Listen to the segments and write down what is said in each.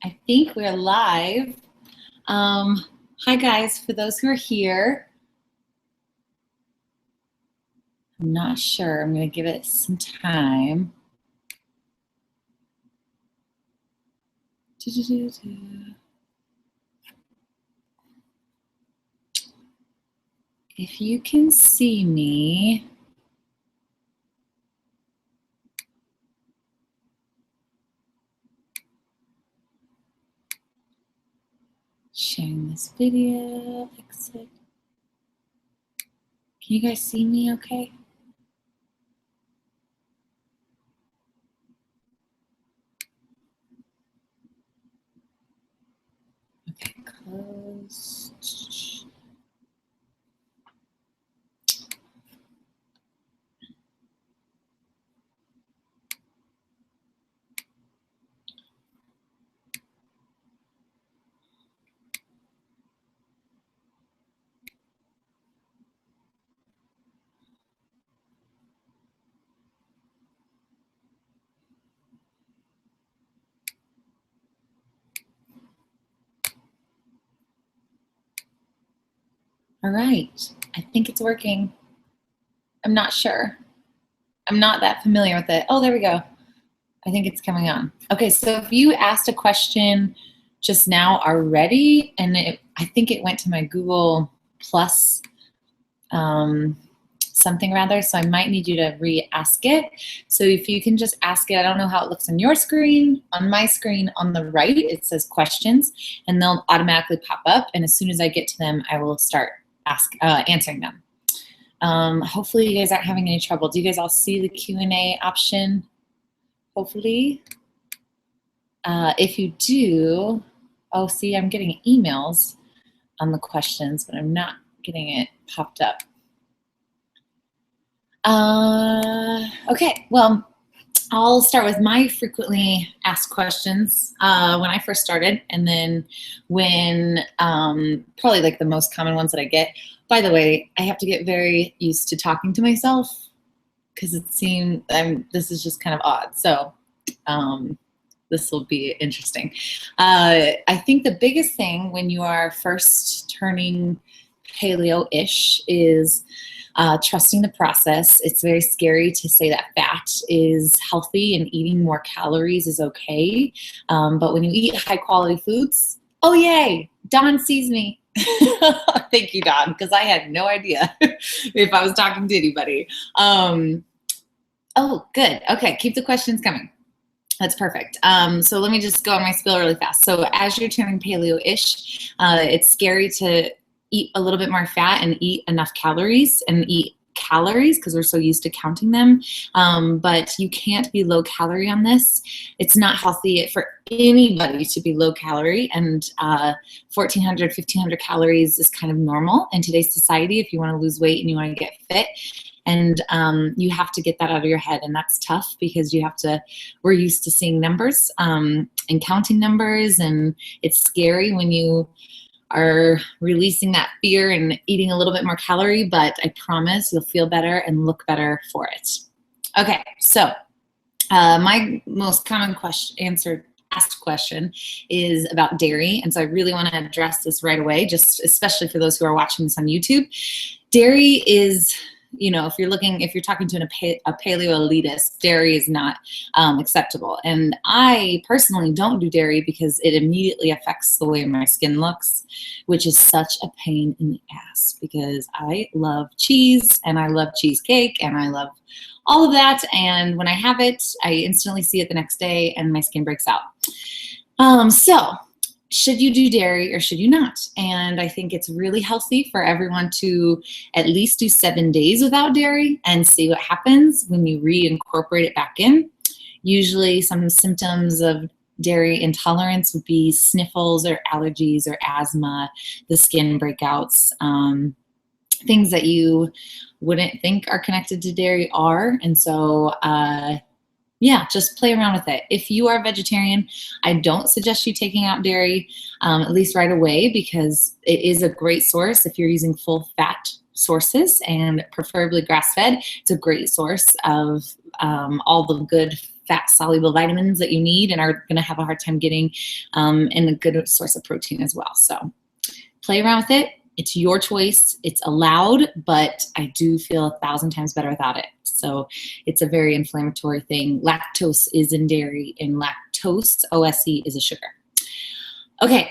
I think we're live. Hi guys, for those who are here, I'm not sure. I'm going to give it some time. If you can see me, sharing this video, exit. Can you guys see me okay? Okay, close. All right, I think it's working. I'm not sure. I'm not that familiar with it. Oh, there we go. I think it's coming on. Okay, so if you asked a question just now already, and I think it went to my Google Plus something rather, so I might need you to re-ask it. So if you can just ask it, I don't know how it looks on your screen. On my screen on the right, it says questions, and they'll automatically pop up, and as soon as I get to them, I will start answering them. Hopefully you guys aren't having any trouble. Do you guys all see the Q&A option? Hopefully. If you do, oh, see, I'm getting emails on the questions, but I'm not getting it popped up. Okay, well, I'll start with my frequently asked questions when I first started, and then when probably like the most common ones that I get. By the way, I have to get very used to talking to myself because it seemed this is just kind of odd. So this will be interesting. I think the biggest thing when you are first turning paleo-ish is trusting the process. It's very scary to say that fat is healthy and eating more calories is okay. But when you eat high quality foods, oh yay, Dawn sees me. Thank you, Dawn, because I had no idea if I was talking to anybody. Oh, good. Okay, keep the questions coming. That's perfect. So let me just go on my spiel really fast. So as you're turning paleo-ish, it's scary to eat a little bit more fat and eat enough calories and eat calories because we're so used to counting them. But you can't be low calorie on this. It's not healthy for anybody to be low calorie, and 1,400, 1,500 calories is kind of normal in today's society if you want to lose weight and you want to get fit. And you have to get that out of your head, and that's tough because we're used to seeing numbers and counting numbers, and it's scary when you are releasing that fear and eating a little bit more calorie, but I promise you'll feel better and look better for it. Okay, so my most common asked question is about dairy, and so I really want to address this right away, just especially for those who are watching this on YouTube. Dairy is, if you're talking to a paleo elitist, dairy is not acceptable. And I personally don't do dairy because it immediately affects the way my skin looks, which is such a pain in the ass because I love cheese and I love cheesecake and I love all of that. And when I have it, I instantly see it the next day and my skin breaks out. So should you do dairy or should you not? And I think it's really healthy for everyone to at least do 7 days without dairy and see what happens when you reincorporate it back in. Usually some symptoms of dairy intolerance would be sniffles or allergies or asthma, the skin breakouts, things that you wouldn't think are connected to dairy are. And so, yeah, just play around with it. If you are vegetarian, I don't suggest you taking out dairy, at least right away, because it is a great source if you're using full fat sources and preferably grass-fed. It's a great source of all the good fat-soluble vitamins that you need and are going to have a hard time getting, and a good source of protein as well. So play around with it. It's your choice. It's allowed, but I do feel 1,000 times better without it. So it's a very inflammatory thing. Lactose is in dairy, and lactose, OSE, is a sugar. Okay,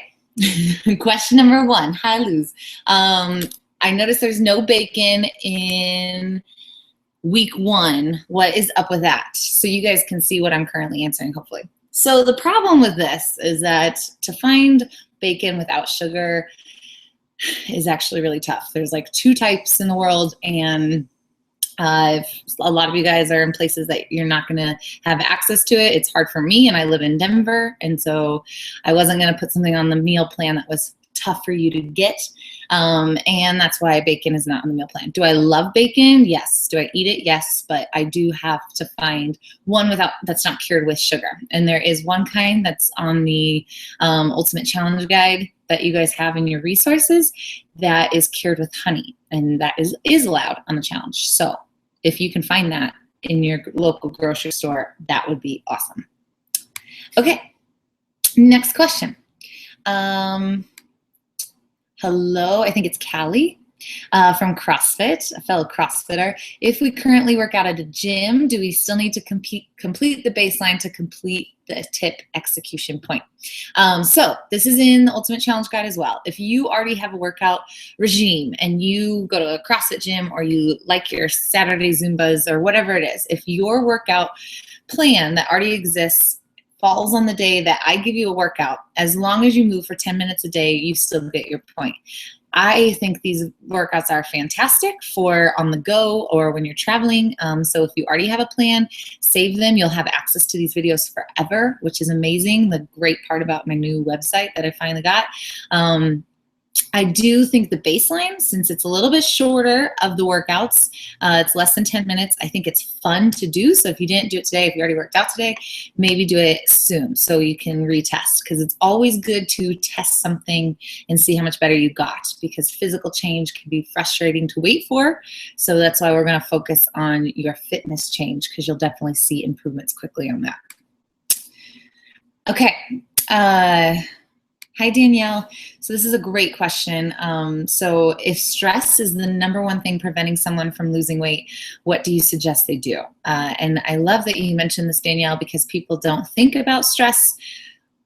question number 1. Hi, Luz. I noticed there's no bacon in week 1. What is up with that? So you guys can see what I'm currently answering, hopefully. So the problem with this is that to find bacon without sugar is actually really tough. There's like 2 types in the world, and if a lot of you guys are in places that you're not going to have access to it, it's hard for me, and I live in Denver, and so I wasn't going to put something on the meal plan that was tough for you to get, and that's why bacon is not on the meal plan. Do I love bacon? Yes. Do I eat it? Yes, but I do have to find one that's not cured with sugar, and there is one kind that's on the Ultimate Challenge Guide that you guys have in your resources that is cured with honey, and that is allowed on the challenge. So if you can find that in your local grocery store, that would be awesome. Okay, next question. Hello, I think it's Callie from CrossFit, a fellow CrossFitter. If we currently work out at a gym, do we still need to complete the baseline to complete the tip execution point? So this is in the Ultimate Challenge Guide as well. If you already have a workout regime and you go to a CrossFit gym, or you like your Saturday Zumbas or whatever it is, if your workout plan that already exists falls on the day that I give you a workout, as long as you move for 10 minutes a day, you still get your point. I think these workouts are fantastic for on the go or when you're traveling. So if you already have a plan, save them. You'll have access to these videos forever, which is amazing. The great part about my new website that I finally got. I do think the baseline, since it's a little bit shorter of the workouts, it's less than 10 minutes. I think it's fun to do. So if you didn't do it today, if you already worked out today, maybe do it soon so you can retest, because it's always good to test something and see how much better you got, because physical change can be frustrating to wait for. So that's why we're going to focus on your fitness change, because you'll definitely see improvements quickly on that. Okay. Hi, Danielle. So this is a great question. So if stress is the #1 thing preventing someone from losing weight, what do you suggest they do? And I love that you mentioned this, Danielle, because people don't think about stress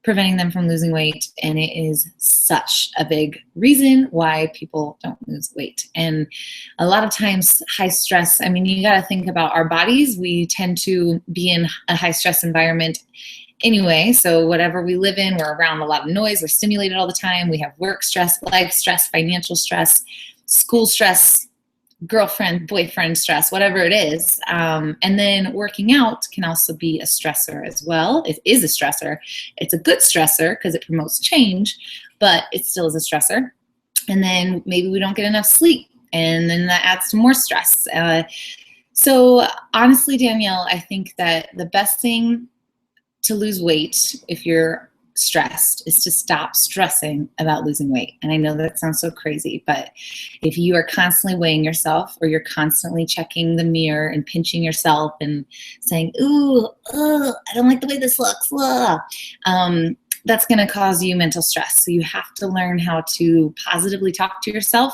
preventing them from losing weight, and it is such a big reason why people don't lose weight. And a lot of times high stress, I mean, you got to think about our bodies. We tend to be in a high stress environment anyway, so whatever we live in, we're around a lot of noise, we're stimulated all the time, we have work stress, life stress, financial stress, school stress, girlfriend, boyfriend stress, whatever it is. And then working out can also be a stressor as well. It is a stressor. It's a good stressor because it promotes change, but it still is a stressor. And then maybe we don't get enough sleep, and then that adds to more stress. So honestly, Danielle, I think that the best thing to lose weight, if you're stressed, is to stop stressing about losing weight. And I know that sounds so crazy, but if you are constantly weighing yourself, or you're constantly checking the mirror and pinching yourself and saying, ooh, I don't like the way this looks, that's going to cause you mental stress. So you have to learn how to positively talk to yourself.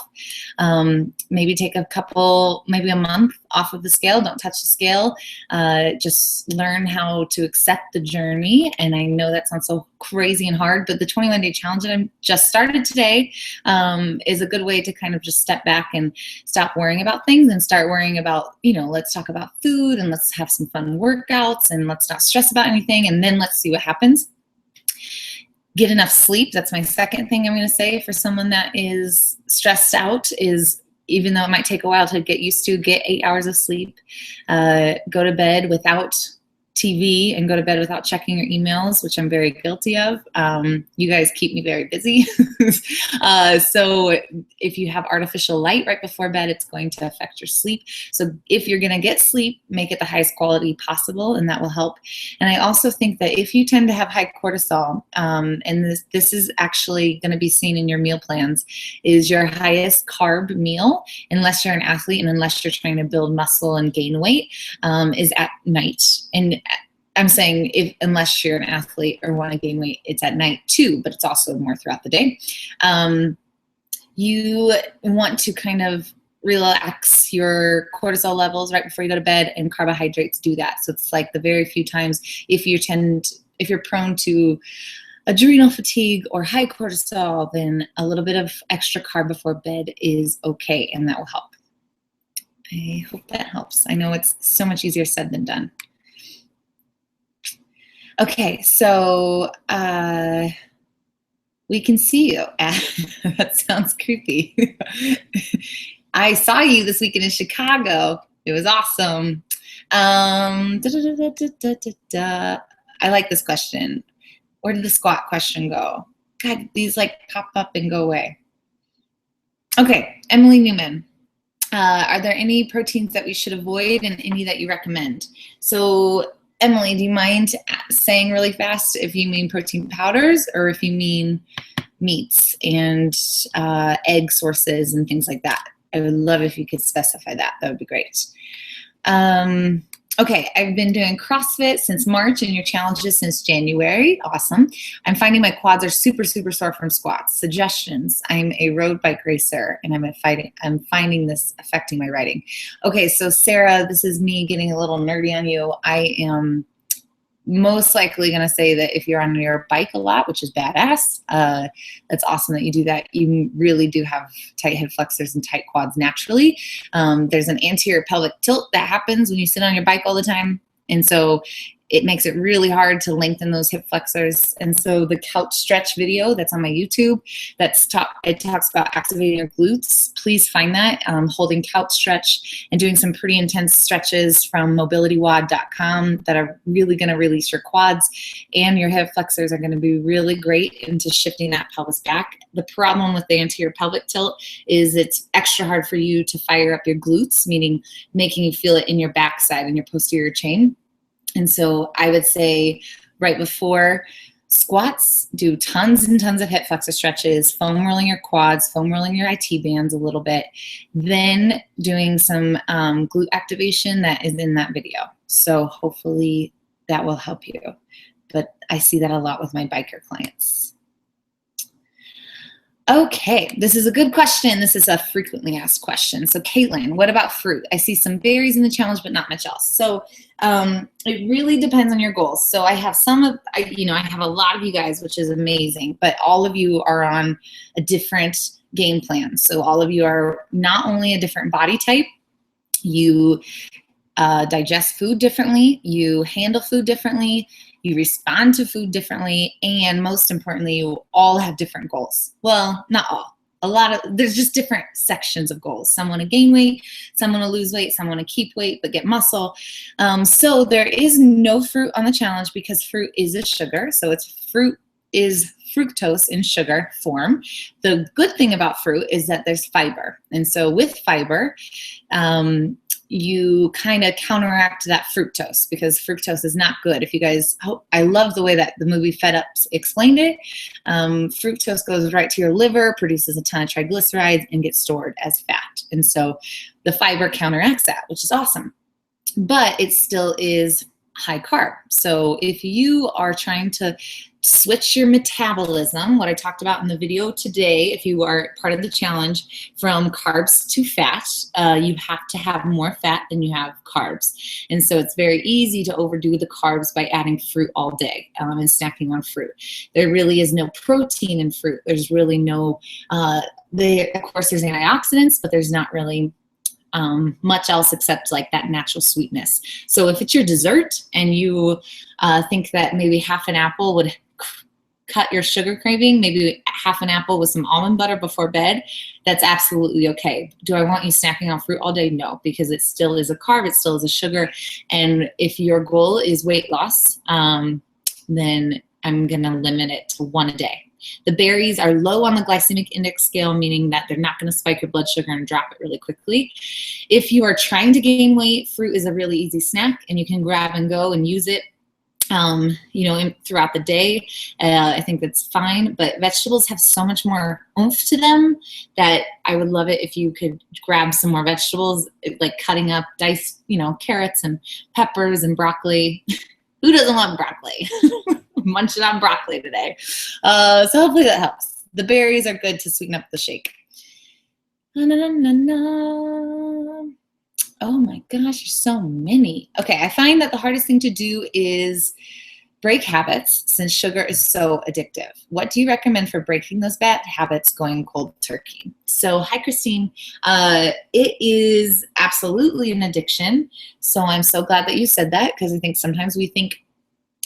Maybe take maybe a month off of the scale. Don't touch the scale. Just learn how to accept the journey. And I know that sounds so crazy and hard, but the 21-day challenge that I just started today is a good way to kind of just step back and stop worrying about things and start worrying about, let's talk about food, and let's have some fun workouts, and let's not stress about anything, and then let's see what happens. Get enough sleep. That's my second thing I'm going to say for someone that is stressed out, is even though it might take a while to get used to, get 8 hours of sleep. Go to bed without TV, and go to bed without checking your emails, which I'm very guilty of. You guys keep me very busy. So if you have artificial light right before bed, it's going to affect your sleep. So if you're going to get sleep, make it the highest quality possible, and that will help. And I also think that if you tend to have high cortisol, and this is actually going to be seen in your meal plans, is your highest carb meal, unless you're an athlete and unless you're trying to build muscle and gain weight, is at night. And I'm saying unless you're an athlete or want to gain weight, it's at night too, but it's also more throughout the day. You want to kind of relax your cortisol levels right before you go to bed, and carbohydrates do that. So it's like the very few times if you're prone to adrenal fatigue or high cortisol, then a little bit of extra carb before bed is okay, and that will help. I hope that helps. I know it's so much easier said than done. Okay, so we can see you. That sounds creepy. I saw you this weekend in Chicago. It was awesome. I like this question. Where did the squat question go? God, these like pop up and go away. Okay, Emily Newman. Are there any proteins that we should avoid and any that you recommend? So Emily, do you mind saying really fast if you mean protein powders or if you mean meats and egg sources and things like that? I would love if you could specify that. That would be great. Okay, I've been doing CrossFit since March and your challenges since January. Awesome. I'm finding my quads are super, super sore from squats. Suggestions. I'm a road bike racer and I'm finding this affecting my riding. Okay, so Sarah, this is me getting a little nerdy on you. I am most likely going to say that if you're on your bike a lot, which is badass, that's awesome that you do that. You really do have tight hip flexors and tight quads naturally. There's an anterior pelvic tilt that happens when you sit on your bike all the time. And so it makes it really hard to lengthen those hip flexors. And so the couch stretch video that's on my YouTube, it talks about activating your glutes. Please find that, holding couch stretch and doing some pretty intense stretches from mobilitywod.com that are really gonna release your quads, and your hip flexors are gonna be really great into shifting that pelvis back. The problem with the anterior pelvic tilt is it's extra hard for you to fire up your glutes, meaning making you feel it in your backside and your posterior chain. And so I would say right before squats, do tons and tons of hip flexor stretches, foam rolling your quads, foam rolling your IT bands a little bit, then doing some glute activation that is in that video. So hopefully that will help you. But I see that a lot with my biker clients. Okay, this is a good question. This is a frequently asked question. So Caitlin, what about fruit? I see some berries in the challenge, but not much else. So it really depends on your goals. So I have I have a lot of you guys, which is amazing, but all of you are on a different game plan. So all of you are not only a different body type, you digest food differently, you handle food differently, you respond to food differently, and most importantly, you all have different goals. Well, not all. There's just different sections of goals. Some want to gain weight, some want to lose weight, some want to keep weight but get muscle. So there is no fruit on the challenge because fruit is a sugar. So fruit is fructose in sugar form. The good thing about fruit is that there's fiber. And so with fiber, you kind of counteract that fructose because fructose is not good. If you guys, I love the way that the movie Fed Up explained it. Fructose goes right to your liver, produces a ton of triglycerides, and gets stored as fat. And so the fiber counteracts that, which is awesome. But it still is high carb. So if you are trying to switch your metabolism, what I talked about in the video today, if you are part of the challenge, from carbs to fat, you have to have more fat than you have carbs. And so it's very easy to overdo the carbs by adding fruit all day and snacking on fruit. There really is no protein in fruit. There's really no, of course there's antioxidants, but there's not really much else except like that natural sweetness. So if it's your dessert and you think that maybe half an apple would cut your sugar craving, maybe half an apple with some almond butter before bed, that's absolutely okay. Do I want you snacking on fruit all day? No, because it still is a carb, it still is a sugar. And if your goal is weight loss, then I'm gonna limit it to one a day. The berries are low on the glycemic index scale, meaning that they're not going to spike your blood sugar and drop it really quickly. If you are trying to gain weight, fruit is a really easy snack, and you can grab and go and use it throughout the day. I think that's fine, but vegetables have so much more oomph to them that I would love it if you could grab some more vegetables, like cutting up diced, carrots and peppers and broccoli. Who doesn't love broccoli? Munching on broccoli today. So hopefully that helps. The berries are good to sweeten up the shake. Na, na, na, na. Oh my gosh, there's so many. Okay, I find that the hardest thing to do is break habits since sugar is so addictive. What do you recommend for breaking those bad habits going cold turkey? So hi, Christine. It is absolutely an addiction. So I'm so glad that you said that, because I think sometimes we think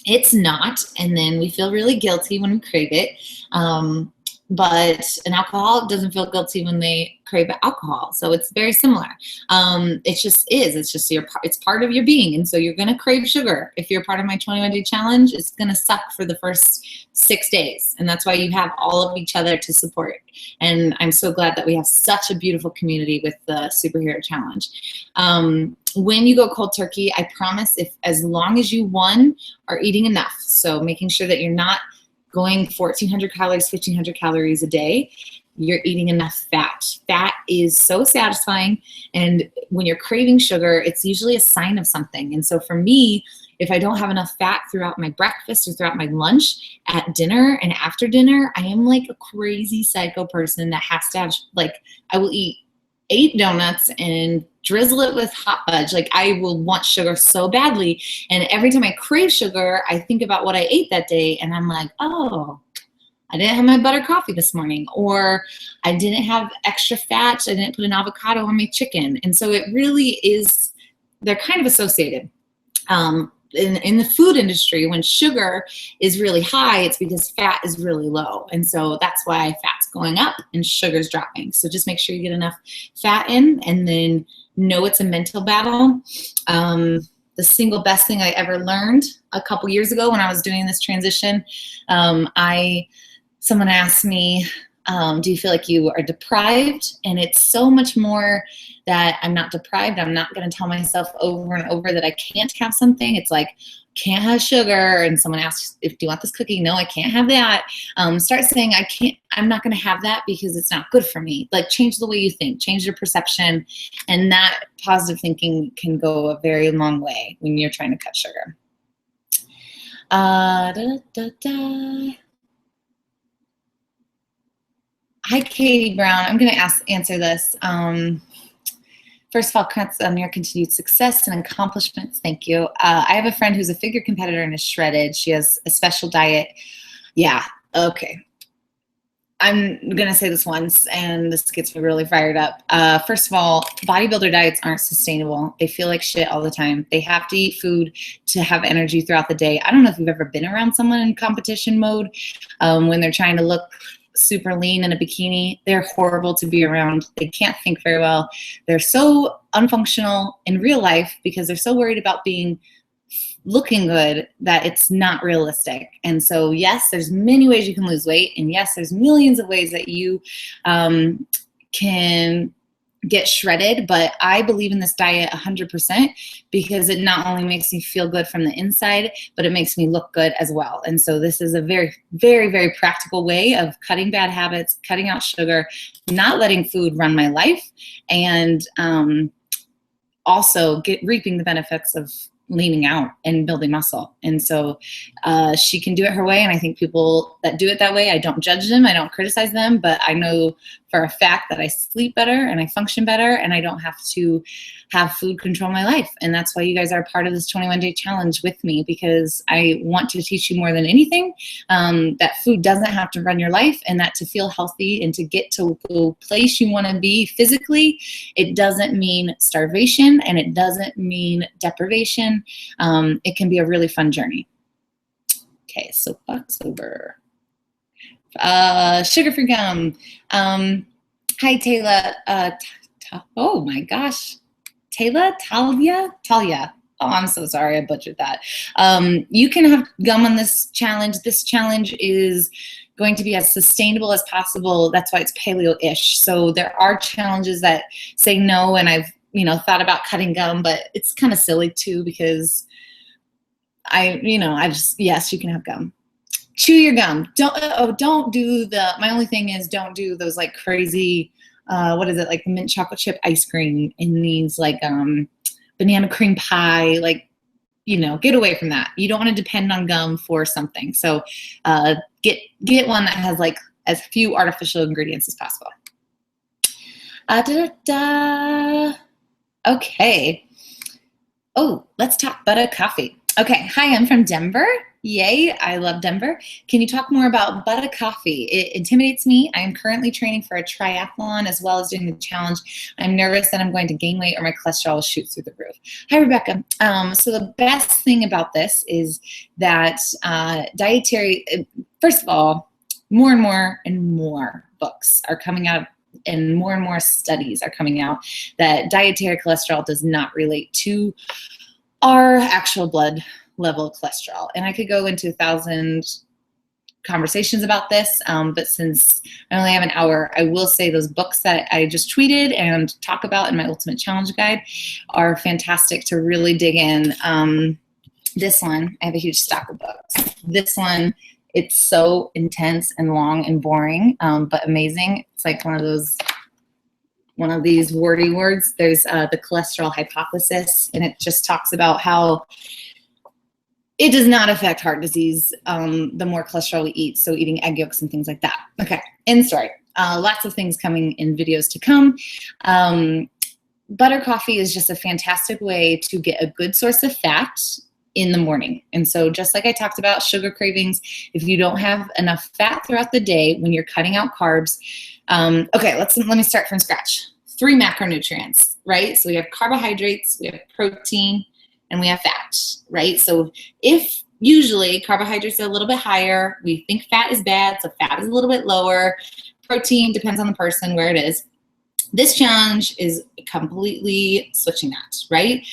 it's not, and then we feel really guilty when we crave it. But an alcoholic doesn't feel guilty when they crave alcohol. So it's very similar. It just is. It's just it's part of your being. And so you're going to crave sugar. If you're part of my 21-day challenge, it's going to suck for the first 6 days. And that's why you have all of each other to support. And I'm so glad that we have such a beautiful community with the Superhero Challenge. When you go cold turkey, I promise, as long as you, one, are eating enough. So making sure that you're not going 1,400 calories, 1,500 calories a day, you're eating enough fat. Fat is so satisfying. And when you're craving sugar, it's usually a sign of something. And so for me, if I don't have enough fat throughout my breakfast or throughout my lunch, at dinner and after dinner, I am like a crazy psycho person that has to have, like, I will eat 8 donuts and drizzle it with hot fudge. Like, I will want sugar so badly. And every time I crave sugar, I think about what I ate that day, and I'm like, oh, I didn't have my butter coffee this morning, or I didn't have extra fat. I didn't put an avocado on my chicken. And so it really is, they're kind of associated. In the food industry, when sugar is really high, it's because fat is really low. And so that's why fat's going up and sugar's dropping. So just make sure you get enough fat in, and then know it's a mental battle. The single best thing I ever learned a couple years ago when I was doing this transition, someone asked me, do you feel like you are deprived? And it's so much more that I'm not deprived. I'm not going to tell myself over and over that I can't have something. It's like, can't have sugar. And someone asks, do you want this cookie? No, I can't have that. Start saying, I'm not going to have that because it's not good for me. Like, change the way you think, change your perception. And that positive thinking can go a very long way when you're trying to cut sugar. Hi, Katie Brown. I'm going to answer this. First of all, congrats on your continued success and accomplishments. Thank you. I have a friend who's a figure competitor and is shredded. She has a special diet. Yeah, okay. I'm going to say this once, and this gets me really fired up. First of all, bodybuilder diets aren't sustainable. They feel like shit all the time. They have to eat food to have energy throughout the day. I don't know if you've ever been around someone in competition mode when they're trying to look super lean in a bikini. They're horrible to be around. They can't think very well. They're so unfunctional in real life because they're so worried about looking good that it's not realistic. And so, yes, there's many ways you can lose weight, and yes, there's millions of ways that you can get shredded, but I believe in this diet 100% because it not only makes me feel good from the inside, but it makes me look good as well. And so this is a very, very, very practical way of cutting bad habits, cutting out sugar, not letting food run my life, and also reaping the benefits of leaning out and building muscle. And so she can do it her way. And I think people that do it that way, I don't judge them. I don't criticize them, but I know for a fact that I sleep better and I function better and I don't have to have food control my life. And that's why you guys are part of this 21-day challenge with me, because I want to teach you more than anything that food doesn't have to run your life, and that to feel healthy and to get to the place you want to be physically, it doesn't mean starvation and it doesn't mean deprivation. It can be a really fun journey. Okay, soapbox over. Sugar-free gum. Hi, Taylor. Oh my gosh. Talia. Oh, I'm so sorry, I butchered that. You can have gum on this challenge. This challenge is going to be as sustainable as possible. That's why it's paleo-ish. So there are challenges that say no, and I've thought about cutting gum, but it's kind of silly too because yes, you can have gum. Chew your gum. Don't do my only thing is don't do those like crazy, what is it, like mint chocolate chip ice cream in these like banana cream pie, like get away from that. You don't want to depend on gum for something. So get one that has like as few artificial ingredients as possible. Okay. Oh, let's talk butter coffee. Okay, hi, I'm from Denver. Yay, I love Denver. Can you talk more about butter coffee? It intimidates me. I am currently training for a triathlon as well as doing the challenge. I'm nervous that I'm going to gain weight or my cholesterol will shoot through the roof. Hi, Rebecca. So the best thing about this is that dietary, first of all, more and more books are coming out and more studies are coming out that dietary cholesterol does not relate to our actual blood level cholesterol. And I could go into 1,000 conversations about this, but since I only have an hour, I will say those books that I just tweeted and talk about in my Ultimate Challenge Guide are fantastic to really dig in. This one, I have a huge stack of books. This one, it's so intense and long and boring, but amazing. It's like one of these wordy words. There's the cholesterol hypothesis, and it just talks about how it does not affect heart disease the more cholesterol we eat, so eating egg yolks and things like that. Okay, end story. Lots of things coming in videos to come. Butter coffee is just a fantastic way to get a good source of fat in the morning. And so just like I talked about sugar cravings, if you don't have enough fat throughout the day when you're cutting out carbs, okay, let me start from scratch. 3 macronutrients, right? So we have carbohydrates, we have protein, and we have fat, right? So if usually carbohydrates are a little bit higher, we think fat is bad, so fat is a little bit lower. Protein depends on the person where it is. This challenge is completely switching that, right?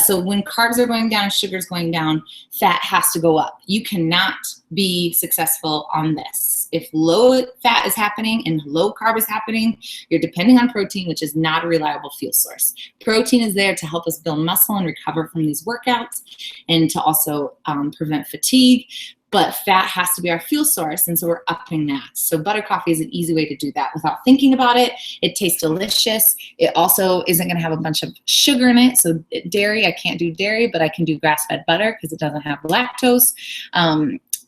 So when carbs are going down, sugar's going down, fat has to go up. You cannot be successful on this. If low fat is happening and low carb is happening, you're depending on protein, which is not a reliable fuel source. Protein is there to help us build muscle and recover from these workouts and to also prevent fatigue. But fat has to be our fuel source, and so we're upping that. So butter coffee is an easy way to do that without thinking about it. It tastes delicious. It also isn't going to have a bunch of sugar in it. So dairy, I can't do dairy, but I can do grass-fed butter because it doesn't have lactose.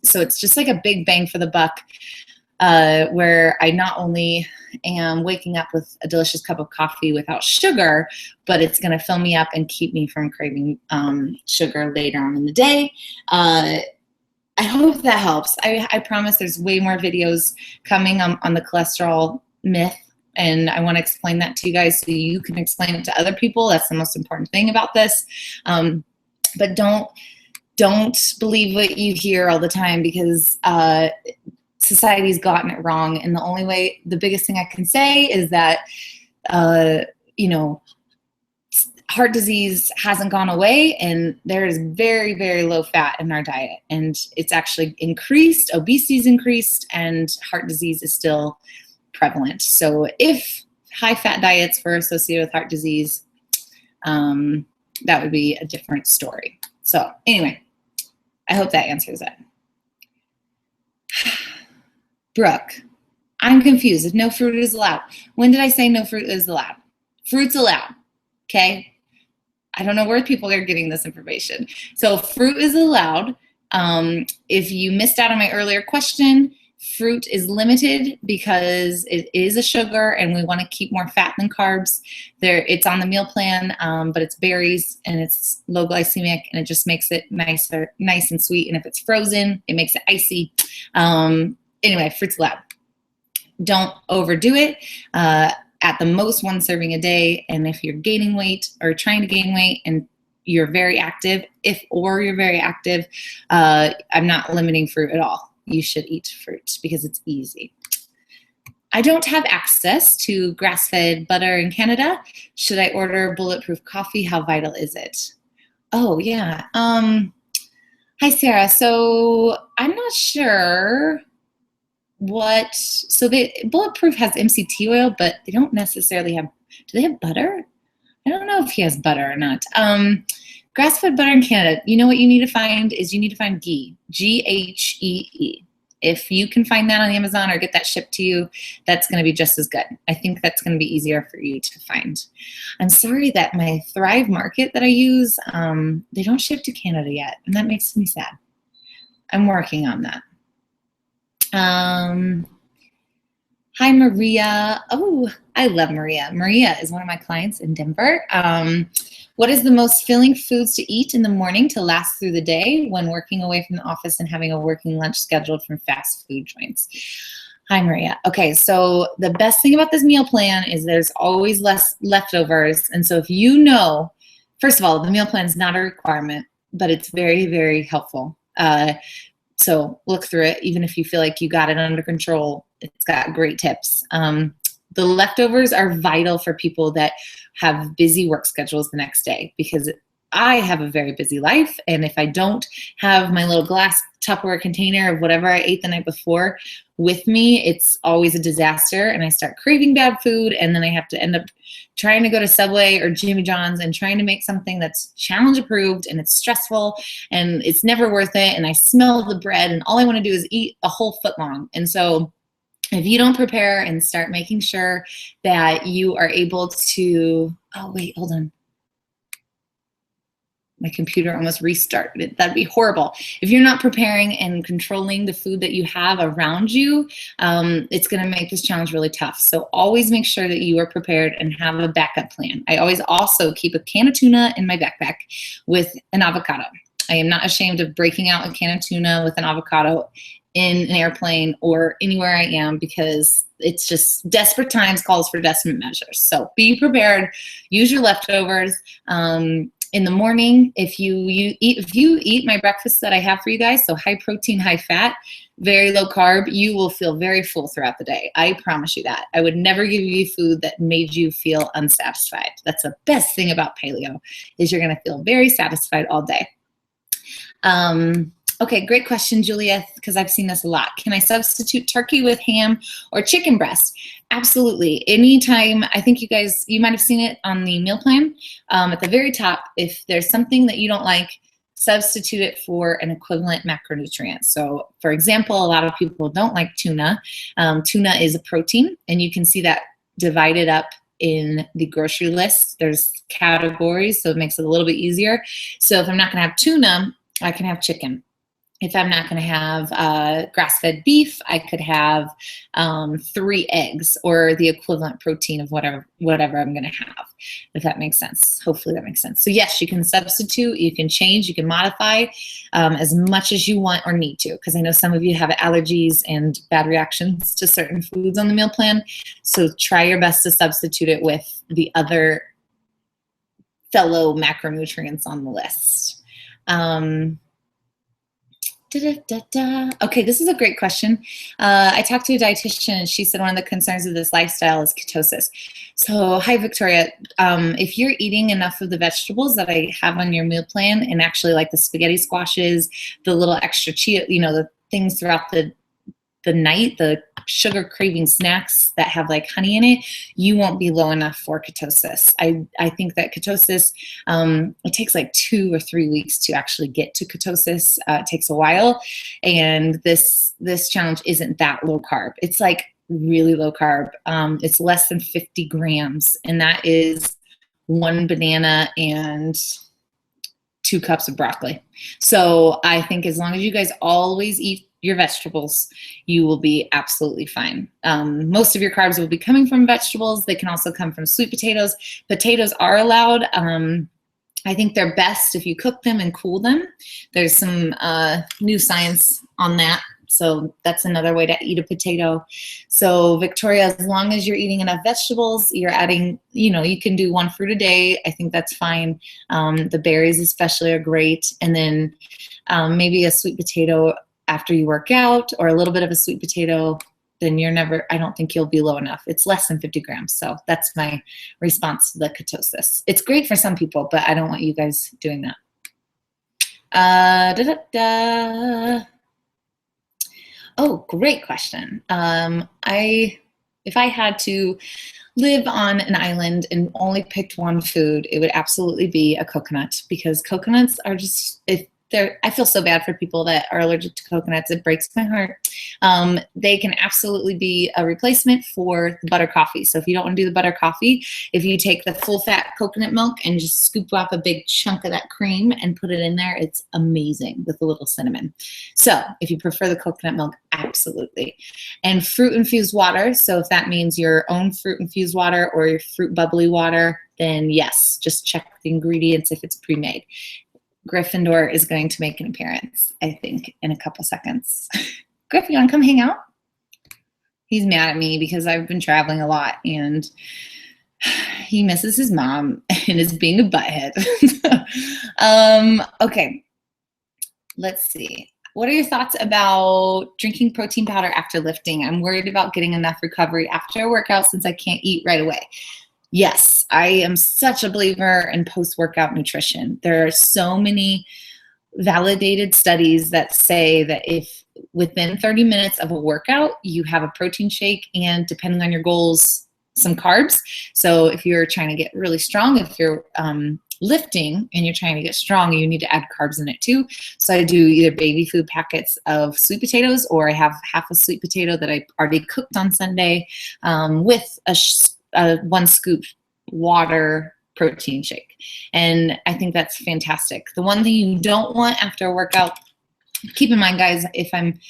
So it's just like a big bang for the buck where I not only am waking up with a delicious cup of coffee without sugar, but it's going to fill me up and keep me from craving sugar later on in the day. I hope that helps. I promise there's way more videos coming on the cholesterol myth, and I want to explain that to you guys so you can explain it to other people. That's the most important thing about this. But don't believe what you hear all the time because society's gotten it wrong. And the biggest thing I can say is that, heart disease hasn't gone away, and there is very, very low fat in our diet, and it's actually increased, obesity's increased, and heart disease is still prevalent. So if high fat diets were associated with heart disease, that would be a different story. So anyway, I hope that answers it. Brooke, I'm confused. If no fruit is allowed, when did I say no fruit is allowed? Fruit's allowed, okay? I don't know where people are getting this information. So fruit is allowed. If you missed out on my earlier question, fruit is limited because it is a sugar and we want to keep more fat than carbs. It's on the meal plan, but it's berries and it's low glycemic and it just makes it nice and sweet. And if it's frozen, it makes it icy. Anyway, fruit's allowed. Don't overdo it. At the most 1 serving a day. And if you're gaining weight or trying to gain weight and you're very active, I'm not limiting fruit at all. You should eat fruit because it's easy. I don't have access to grass-fed butter in Canada. Should I order bulletproof coffee? How vital is it? Oh, yeah. Hi, Sarah. So I'm not sure bulletproof has MCT oil, but they don't necessarily have, do they have butter? I don't know if he has butter or not. Grass-fed butter in Canada, you know what you need to find is you need to find ghee, Ghee. If you can find that on Amazon or get that shipped to you, that's going to be just as good. I think that's going to be easier for you to find. I'm sorry that my Thrive Market that I use, they don't ship to Canada yet, and that makes me sad. I'm working on that. Hi, Maria. Oh, I love Maria. Maria is one of my clients in Denver. What is the most filling foods to eat in the morning to last through the day when working away from the office and having a working lunch scheduled from fast food joints? Hi, Maria. Okay, so the best thing about this meal plan is there's always less leftovers. And so if you know, first of all, the meal plan is not a requirement, but it's very, very helpful. So look through it, even if you feel like you got it under control. It's got great tips. The leftovers are vital for people that have busy work schedules the next day, because I have a very busy life, and if I don't have my little glass Tupperware container of whatever I ate the night before with me, it's always a disaster, and I start craving bad food, and then I have to end up trying to go to Subway or Jimmy John's and trying to make something that's challenge approved, and it's stressful, and it's never worth it, and I smell the bread, and all I want to do is eat a whole foot long. And so if you don't prepare and start making sure that you are able to, oh wait, hold on. My computer almost restarted. That'd be horrible. If you're not preparing and controlling the food that you have around you, it's gonna make this challenge really tough. So always make sure that you are prepared and have a backup plan. I always also keep a can of tuna in my backpack with an avocado. I am not ashamed of breaking out a can of tuna with an avocado in an airplane or anywhere I am, because it's just desperate times calls for desperate measures. So be prepared, use your leftovers. In the morning, if you eat my breakfast that I have for you guys, so high protein, high fat, very low carb, you will feel very full throughout the day. I promise you that. I would never give you food that made you feel unsatisfied. That's the best thing about paleo, is you're gonna feel very satisfied all day. Okay, great question, Julia, because I've seen this a lot. Can I substitute turkey with ham or chicken breast? Absolutely. Anytime. I think you might have seen it on the meal plan. At the very top, if there's something that you don't like, substitute it for an equivalent macronutrient. So for example, a lot of people don't like tuna. Tuna is a protein, and you can see that divided up in the grocery list. There's categories, so it makes it a little bit easier. So if I'm not gonna have tuna, I can have chicken. If I'm not going to have grass-fed beef, I could have 3 eggs, or the equivalent protein of whatever I'm going to have, if that makes sense. Hopefully that makes sense. So yes, you can substitute, you can change, you can modify as much as you want or need to, because I know some of you have allergies and bad reactions to certain foods on the meal plan. So try your best to substitute it with the other fellow macronutrients on the list. Okay, this is a great question. I talked to a dietitian, and she said one of the concerns of this lifestyle is ketosis. So, hi, Victoria. If you're eating enough of the vegetables that I have on your meal plan, and actually like the spaghetti squashes, the little extra chia, the things throughout the night, the sugar craving snacks that have like honey in it, you won't be low enough for ketosis. I think that ketosis, it takes like 2 or 3 weeks to actually get to ketosis. It takes a while. And this challenge isn't that low carb. It's like really low carb. It's less than 50 grams. And that is 1 banana and 2 cups of broccoli. So I think as long as you guys always eat your vegetables, you will be absolutely fine. Most of your carbs will be coming from vegetables. They can also come from sweet potatoes. Potatoes are allowed. I think they're best if you cook them and cool them. There's some new science on that. So that's another way to eat a potato. So Victoria, as long as you're eating enough vegetables, you're adding, you can do 1 fruit a day. I think that's fine. The berries especially are great. And then maybe a sweet potato after you work out, or a little bit of a sweet potato, then I don't think you'll be low enough. It's less than 50 grams. So that's my response to the ketosis. It's great for some people, but I don't want you guys doing that. Oh, great question. If I had to live on an island and only picked one food, it would absolutely be a coconut, because coconuts are just, I feel so bad for people that are allergic to coconuts. It breaks my heart. They can absolutely be a replacement for the butter coffee. So if you don't want to do the butter coffee, if you take the full fat coconut milk and just scoop up a big chunk of that cream and put it in there, it's amazing with a little cinnamon. So if you prefer the coconut milk, absolutely. And fruit infused water. So if that means your own fruit infused water or your fruit bubbly water, then yes, just check the ingredients if it's pre-made. Gryffindor is going to make an appearance, I think, in a couple seconds. Griff, you want to come hang out? He's mad at me because I've been traveling a lot and he misses his mom and is being a butthead. Okay, let's see. What are your thoughts about drinking protein powder after lifting? I'm worried about getting enough recovery after a workout since I can't eat right away. Yes, I am such a believer in post-workout nutrition. There are so many validated studies that say that if within 30 minutes of a workout, you have a protein shake and depending on your goals, some carbs. So if you're trying to get really strong, if you're lifting and you're trying to get strong, you need to add carbs in it too. So I do either baby food packets of sweet potatoes or I have half a sweet potato that I already cooked on Sunday with a 1 scoop water protein shake. And I think that's fantastic. The one thing you don't want after a workout, keep in mind guys, if I'm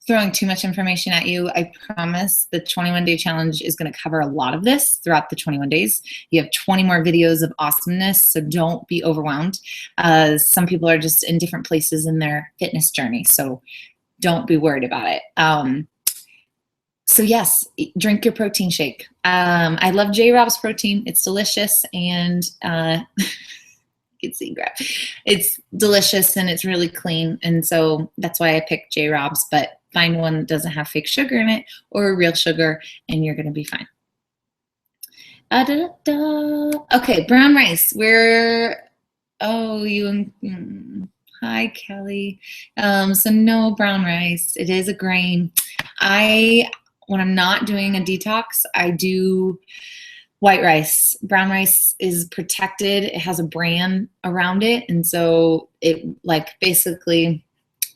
throwing too much information at you, I promise the 21-day challenge is going to cover a lot of this throughout the 21 days. You have 20 more videos of awesomeness, so don't be overwhelmed. Some people are just in different places in their fitness journey, so don't be worried about it. So yes, drink your protein shake. I love J. Rob's protein. It's delicious and you can see Grab. It's delicious and it's really clean. And so that's why I picked J. Rob's, but find one that doesn't have fake sugar in it or real sugar and you're gonna be fine. Okay, brown rice. Hi Kelly. So no brown rice. It is a grain. When I'm not doing a detox, I do white rice. Brown rice is protected. It has a bran around it. And so it basically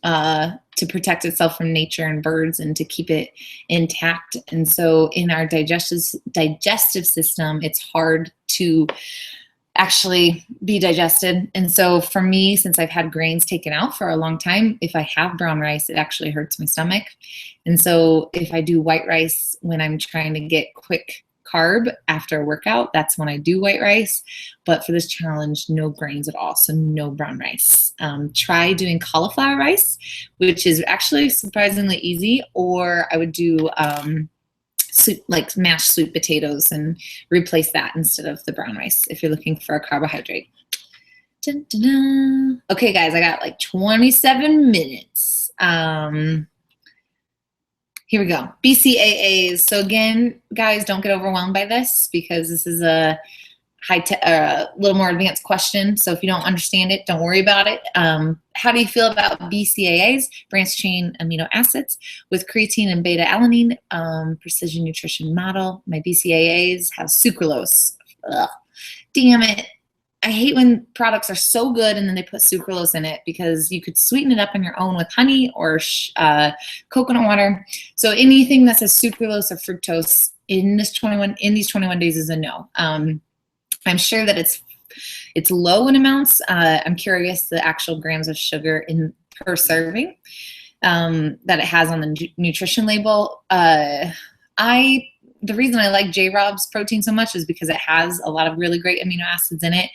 to protect itself from nature and birds and to keep it intact. And so in our digestive system, it's hard to actually be digested. And so for me, since I've had grains taken out for a long time, if I have brown rice, it actually hurts my stomach. And so if I do white rice when I'm trying to get quick carb after a workout, that's when I do white rice. But for this challenge, no grains at all, so no brown rice. Try doing cauliflower rice, which is actually surprisingly easy, or I would do like mashed sweet potatoes and replace that instead of the brown rice if you're looking for a carbohydrate. Dun, dun, dun. Okay, guys, I got like 27 minutes. Here we go. BCAAs. So again, guys, don't get overwhelmed by this because this is a little more advanced question. So if you don't understand it, don't worry about it. How do you feel about BCAAs, branched chain amino acids, with creatine and beta alanine? Precision nutrition model. My BCAAs have sucralose. Ugh. Damn it. I hate when products are so good and then they put sucralose in it because you could sweeten it up on your own with honey or coconut water. So anything that says sucralose or fructose in these 21 days is a no. I'm sure that it's low in amounts. I'm curious the actual grams of sugar per serving that it has on the nutrition label. The reason I like J. Rob's protein so much is because it has a lot of really great amino acids in it.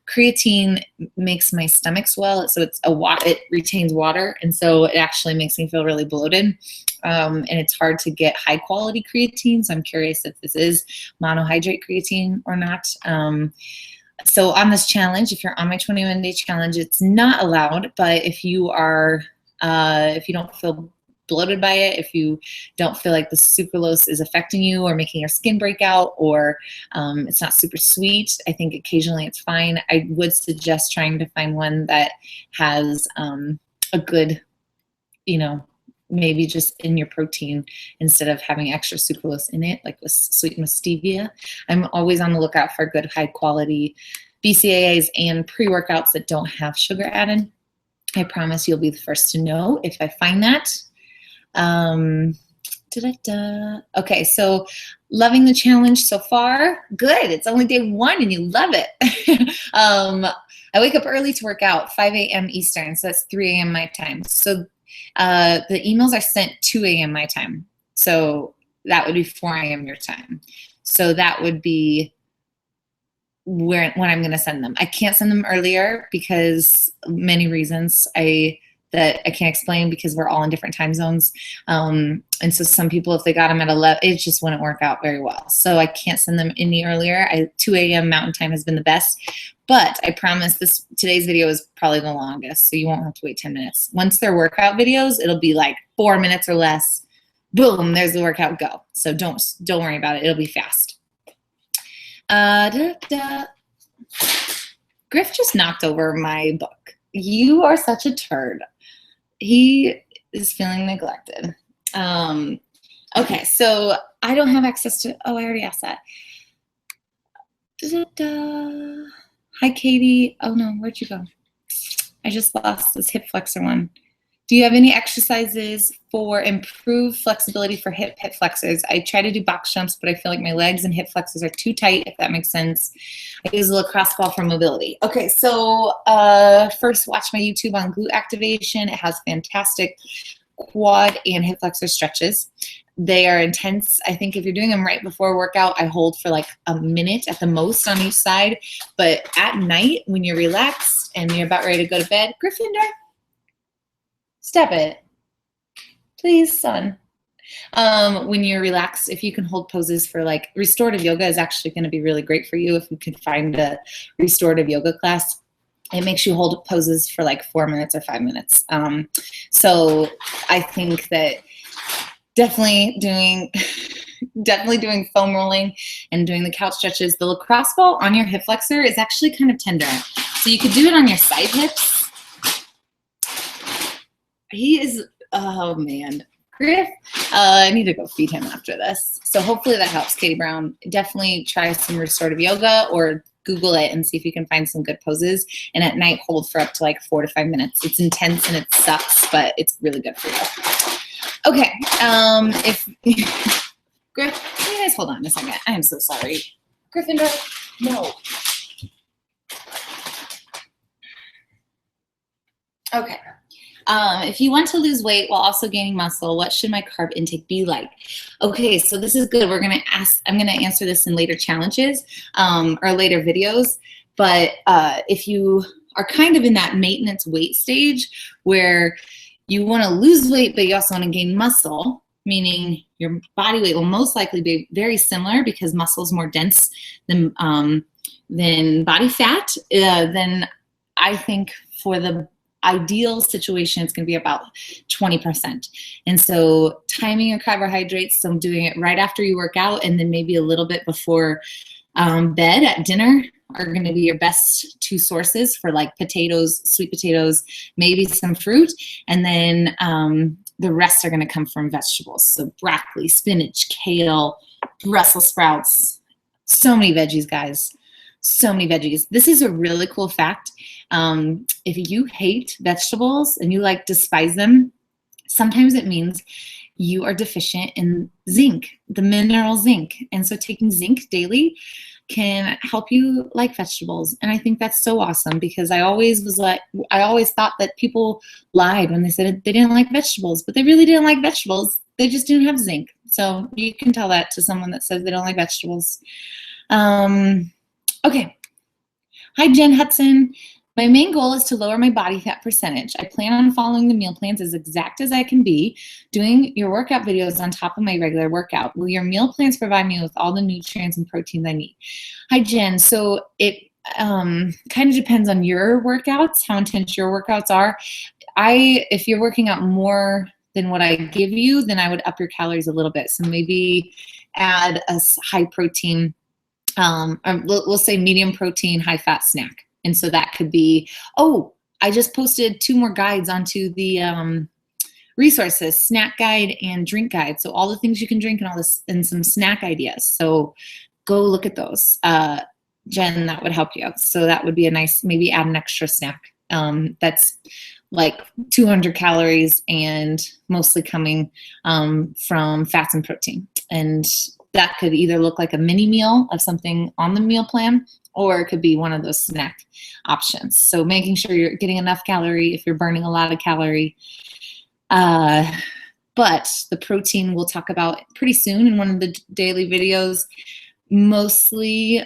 Creatine makes my stomach swell, so it retains water, and so it actually makes me feel really bloated. And it's hard to get high quality creatine, so I'm curious if this is monohydrate creatine or not. So on this challenge, if you're on my 21-day challenge, it's not allowed, but if you don't feel bloated by it, if you don't feel like the sucralose is affecting you or making your skin break out, or it's not super sweet, I think occasionally it's fine. I would suggest trying to find one that has a good, maybe just in your protein instead of having extra sucralose in it, like sweetened with stevia. I'm always on the lookout for good high quality BCAAs and pre-workouts that don't have sugar added. I promise you'll be the first to know if I find that. Okay, so loving the challenge so far. Good. It's only day 1 and you love it. I wake up early to work out, 5 a.m. Eastern, so that's 3 a.m. my time. So the emails are sent 2 a.m. my time. So that would be 4 a.m. your time. So that would be when I'm going to send them. I can't send them earlier because many reasons that I can't explain, because we're all in different time zones. And so some people, if they got them at 11, it just wouldn't work out very well. So I can't send them any earlier. 2 a.m. Mountain Time has been the best. But I promise today's video is probably the longest, so you won't have to wait 10 minutes. Once they're workout videos, it'll be like 4 minutes or less. Boom, there's the workout, go. So don't worry about it. It'll be fast. Griff just knocked over my book. You are such a turd. He is feeling neglected. Okay, so I don't have access to, I already asked that. Hi, Katie. Oh no, where'd you go? I just lost this hip flexor one. Do you have any exercises for improved flexibility for hip flexors? I try to do box jumps, but I feel like my legs and hip flexors are too tight, if that makes sense. I use a lacrosse ball for mobility. Okay, so first watch my YouTube on glute activation. It has fantastic quad and hip flexor stretches. They are intense. I think if you're doing them right before a workout, I hold for like a minute at the most on each side. But at night, when you're relaxed and you're about ready to go to bed, Gryffindor, step it. Please, son. When you're relaxed, if you can hold poses for like restorative yoga is actually going to be really great for you if you can find a restorative yoga class. It makes you hold poses for like 4 minutes or 5 minutes. So I think that definitely doing foam rolling and doing the couch stretches. The lacrosse ball on your hip flexor is actually kind of tender. So you could do it on your side hips. He is, oh man, Griff. I need to go feed him after this. So hopefully that helps, Katie Brown. Definitely try some restorative yoga or Google it and see if you can find some good poses. And at night, hold for up to like 4 to 5 minutes. It's intense and it sucks, but it's really good for you. Okay, if Griff, can you guys hold on a second? I am so sorry. Gryffindor, no. Okay. If you want to lose weight while also gaining muscle, what should my carb intake be like? Okay, so this is good. I'm gonna answer this in later challenges or later videos. But if you are kind of in that maintenance weight stage where you want to lose weight, but you also want to gain muscle, meaning your body weight will most likely be very similar because muscle is more dense than body fat, then I think for the ideal situation, it's going to be about 20%. And so timing your carbohydrates, so doing it right after you work out and then maybe a little bit before bed at dinner are going to be your best 2 sources for like potatoes, sweet potatoes, maybe some fruit. And then the rest are going to come from vegetables. So broccoli, spinach, kale, Brussels sprouts, so many veggies, guys. So many veggies. This is a really cool fact. If you hate vegetables and you like despise them, sometimes it means you are deficient in zinc, the mineral zinc. And so taking zinc daily can help you like vegetables. And I think that's so awesome because I always thought that people lied when they said they didn't like vegetables, but they really didn't like vegetables. They just didn't have zinc. So you can tell that to someone that says they don't like vegetables. Okay. Hi, Jen Hudson. My main goal is to lower my body fat percentage. I plan on following the meal plans as exact as I can be, doing your workout videos on top of my regular workout. Will your meal plans provide me with all the nutrients and proteins I need? Hi, Jen. So it kind of depends on your workouts, how intense your workouts are. If you're working out more than what I give you, then I would up your calories a little bit. So maybe add a high protein, we'll say medium protein, high fat snack. And so that could be, oh, I just posted 2 more guides onto the resources, snack guide and drink guide. So all the things you can drink and all this and some snack ideas. So go look at those. Jen, that would help you. So that would be a nice, maybe add an extra snack. That's like 200 calories and mostly coming from fats and protein. And that could either look like a mini meal of something on the meal plan, or it could be one of those snack options. So making sure you're getting enough calorie if you're burning a lot of calorie. But the protein we'll talk about pretty soon in one of the daily videos, mostly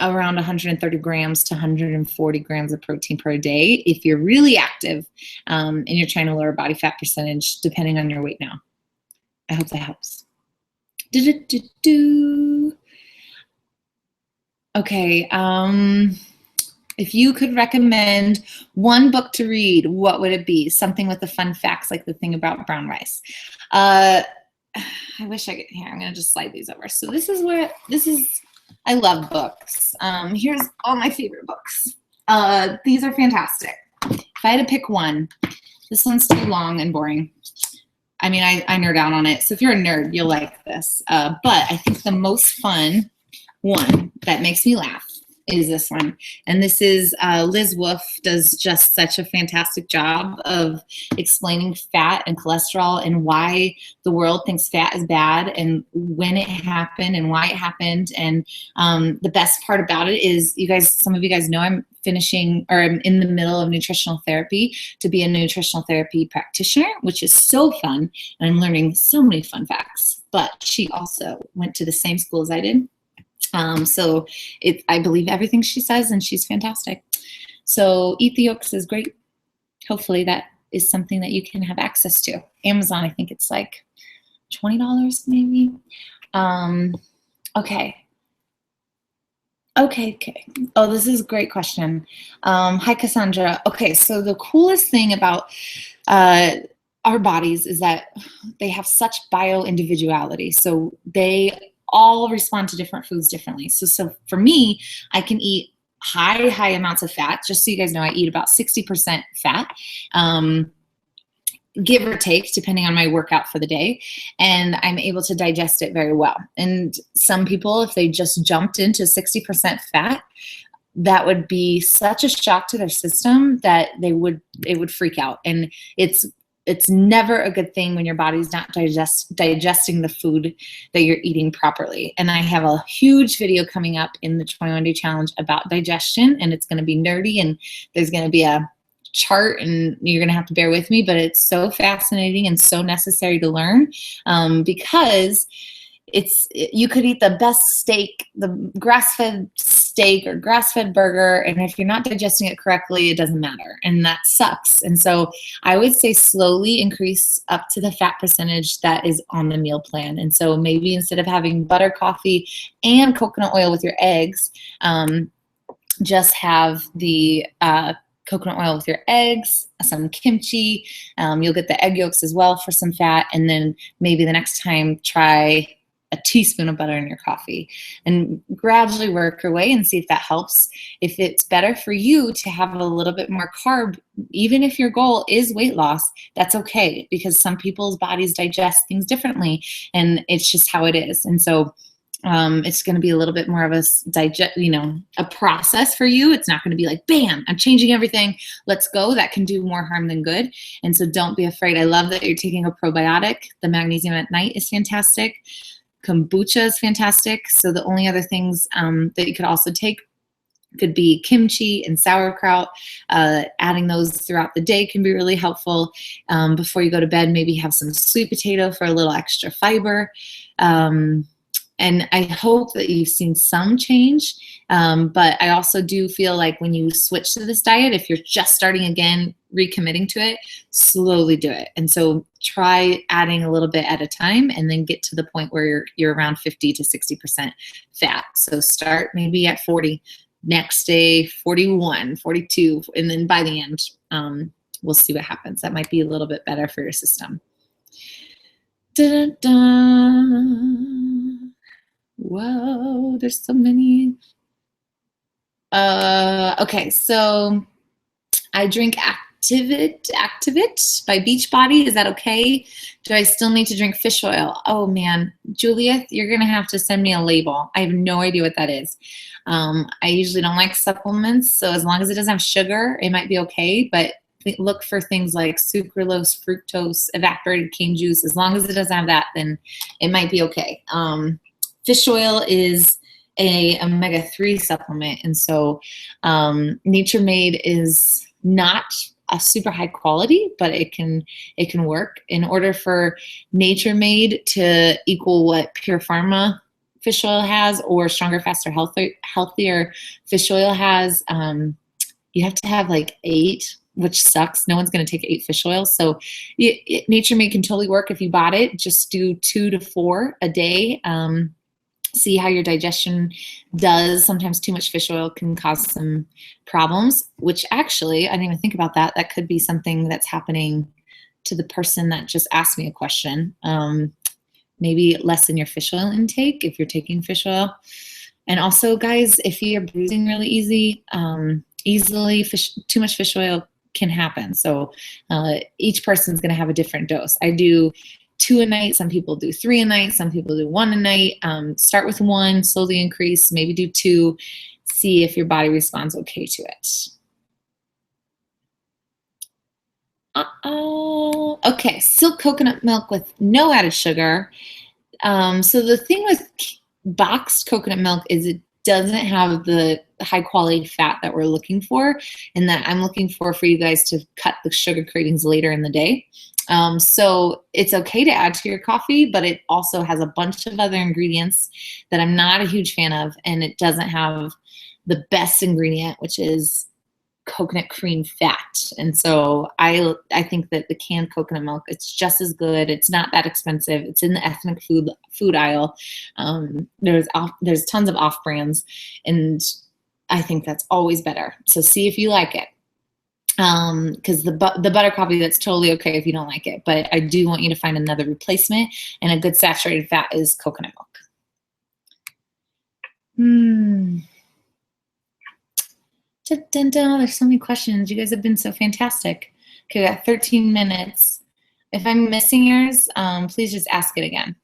around 130 grams to 140 grams of protein per day if you're really active and you're trying to lower body fat percentage depending on your weight now. I hope that helps. Okay, if you could recommend one book to read, what would it be? Something with the fun facts, like the thing about brown rice. I wish I could, here, I'm gonna just slide these over. So this is, I love books. Here's all my favorite books. These are fantastic. If I had to pick one, this one's too long and boring. I mean, I nerd out on it. So if you're a nerd, you'll like this. But I think the most fun one that makes me laugh is this one. And this is Liz Wolfe does just such a fantastic job of explaining fat and cholesterol and why the world thinks fat is bad and when it happened and why it happened. And the best part about it is, you guys, some of you guys know I'm finishing, or I'm in the middle of nutritional therapy to be a nutritional therapy practitioner, which is so fun. And I'm learning so many fun facts. But she also went to the same school as I did. So I believe everything she says, and she's fantastic. So Eat the Yolks is great. Hopefully that is something that you can have access to. Amazon, I think it's like $20 maybe. Okay. Oh, this is a great question. Hi, Cassandra. Okay, so the coolest thing about our bodies is that they have such bio-individuality. So they all respond to different foods differently. So for me, I can eat high amounts of fat. Just so you guys know, I eat about 60% fat, give or take, depending on my workout for the day. And I'm able to digest it very well. And some people, if they just jumped into 60% fat, that would be such a shock to their system that it would freak out. And it's never a good thing when your body's not digesting the food that you're eating properly. And I have a huge video coming up in the 21-day challenge about digestion, and it's going to be nerdy, and there's going to be a chart, and you're going to have to bear with me, but it's so fascinating and so necessary to learn, because you could eat the best steak, the grass-fed steak or grass-fed burger, and if you're not digesting it correctly, it doesn't matter, and that sucks. And so I would say slowly increase up to the fat percentage that is on the meal plan. And so maybe instead of having butter, coffee, and coconut oil with your eggs, just have the coconut oil with your eggs, some kimchi. You'll get the egg yolks as well for some fat, and then maybe the next time try a teaspoon of butter in your coffee, and gradually work your way and see if that helps. If it's better for you to have a little bit more carb, even if your goal is weight loss, that's okay, because some people's bodies digest things differently, and it's just how it is. And so it's going to be a little bit more of a process for you. It's not going to be like, bam, I'm changing everything, let's go. That can do more harm than good. And so don't be afraid. I love that you're taking a probiotic. The magnesium at night is fantastic. Kombucha is fantastic. So the only other things that you could also take could be kimchi and sauerkraut. Adding those throughout the day can be really helpful. Before you go to bed, maybe have some sweet potato for a little extra fiber. And I hope that you've seen some change. But I also do feel like when you switch to this diet, if you're just starting again, recommitting to it, slowly do it. And so try adding a little bit at a time, and then get to the point where you're around 50 to 60% fat. So start maybe at 40, next day 41, 42, and then by the end, we'll see what happens. That might be a little bit better for your system. Whoa, there's so many. Okay, so I drink Activit by Beachbody. Is that okay? Do I still need to drink fish oil? Oh man, Juliet, you're gonna have to send me a label. I have no idea what that is. I usually don't like supplements, so as long as it doesn't have sugar, it might be okay, but look for things like sucralose, fructose, evaporated cane juice. As long as it doesn't have that, then it might be okay. Fish oil is a omega-3 supplement, and so Nature Made is not a super high quality, but it can work. In order for Nature Made to equal what Pure Pharma fish oil has, or Stronger, Faster, Healthier fish oil has, you have to have like 8, which sucks. No one's going to take 8 fish oils. So Nature Made can totally work if you bought it. Just do 2 to 4 a day. See how your digestion does. Sometimes too much fish oil can cause some problems, which actually, I didn't even think about that. That could be something that's happening to the person that just asked me a question. Maybe lessen your fish oil intake if you're taking fish oil. And also, guys, if you're bruising really easily, too much fish oil can happen. So each person's going to have a different dose. I do 2 a night. Some people do 3 a night. Some people do 1 a night. Start with 1, slowly increase, maybe do 2, see if your body responds okay to it. Okay, silk coconut milk with no added sugar. So the thing with boxed coconut milk is it doesn't have the high quality fat that we're looking for, and that I'm looking for you guys to cut the sugar cravings later in the day. So it's okay to add to your coffee, but it also has a bunch of other ingredients that I'm not a huge fan of, and it doesn't have the best ingredient, which is coconut cream fat. And so I think that the canned coconut milk, it's just as good. It's not that expensive. It's in the ethnic food aisle. There's tons of off brands, and I think that's always better. So see if you like it. Because the butter coffee, that's totally okay if you don't like it, but I do want you to find another replacement, and a good saturated fat is coconut milk. There's so many questions. You guys have been so fantastic. Okay, we got 13 minutes. If I'm missing yours, please just ask it again.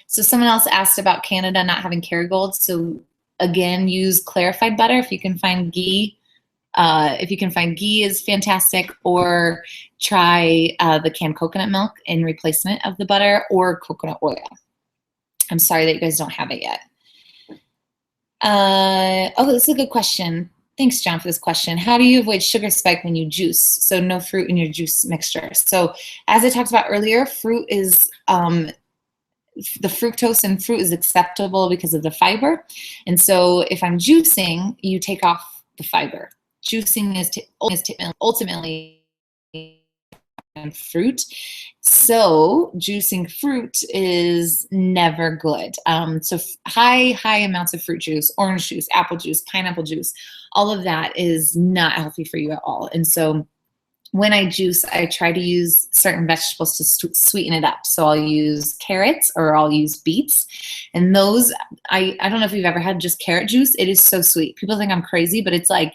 So someone else asked about Canada not having Kerrygold. So again, use clarified butter if you can find ghee. If you can find ghee is fantastic, or try the canned coconut milk in replacement of the butter, or coconut oil. I'm sorry that you guys don't have it yet. Oh, this is a good question. Thanks, John, for this question. How do you avoid sugar spike when you juice? So no fruit in your juice mixture. So as I talked about earlier, fruit is, the fructose in fruit is acceptable because of the fiber. And so if I'm juicing, you take off the fiber. Juicing is ultimately fruit. So juicing fruit is never good. So high amounts of fruit juice, orange juice, apple juice, pineapple juice, all of that is not healthy for you at all. And so when I juice, I try to use certain vegetables to sweeten it up. So I'll use carrots, or I'll use beets. And those, I don't know if you've ever had just carrot juice. It is so sweet. People think I'm crazy, but it's like,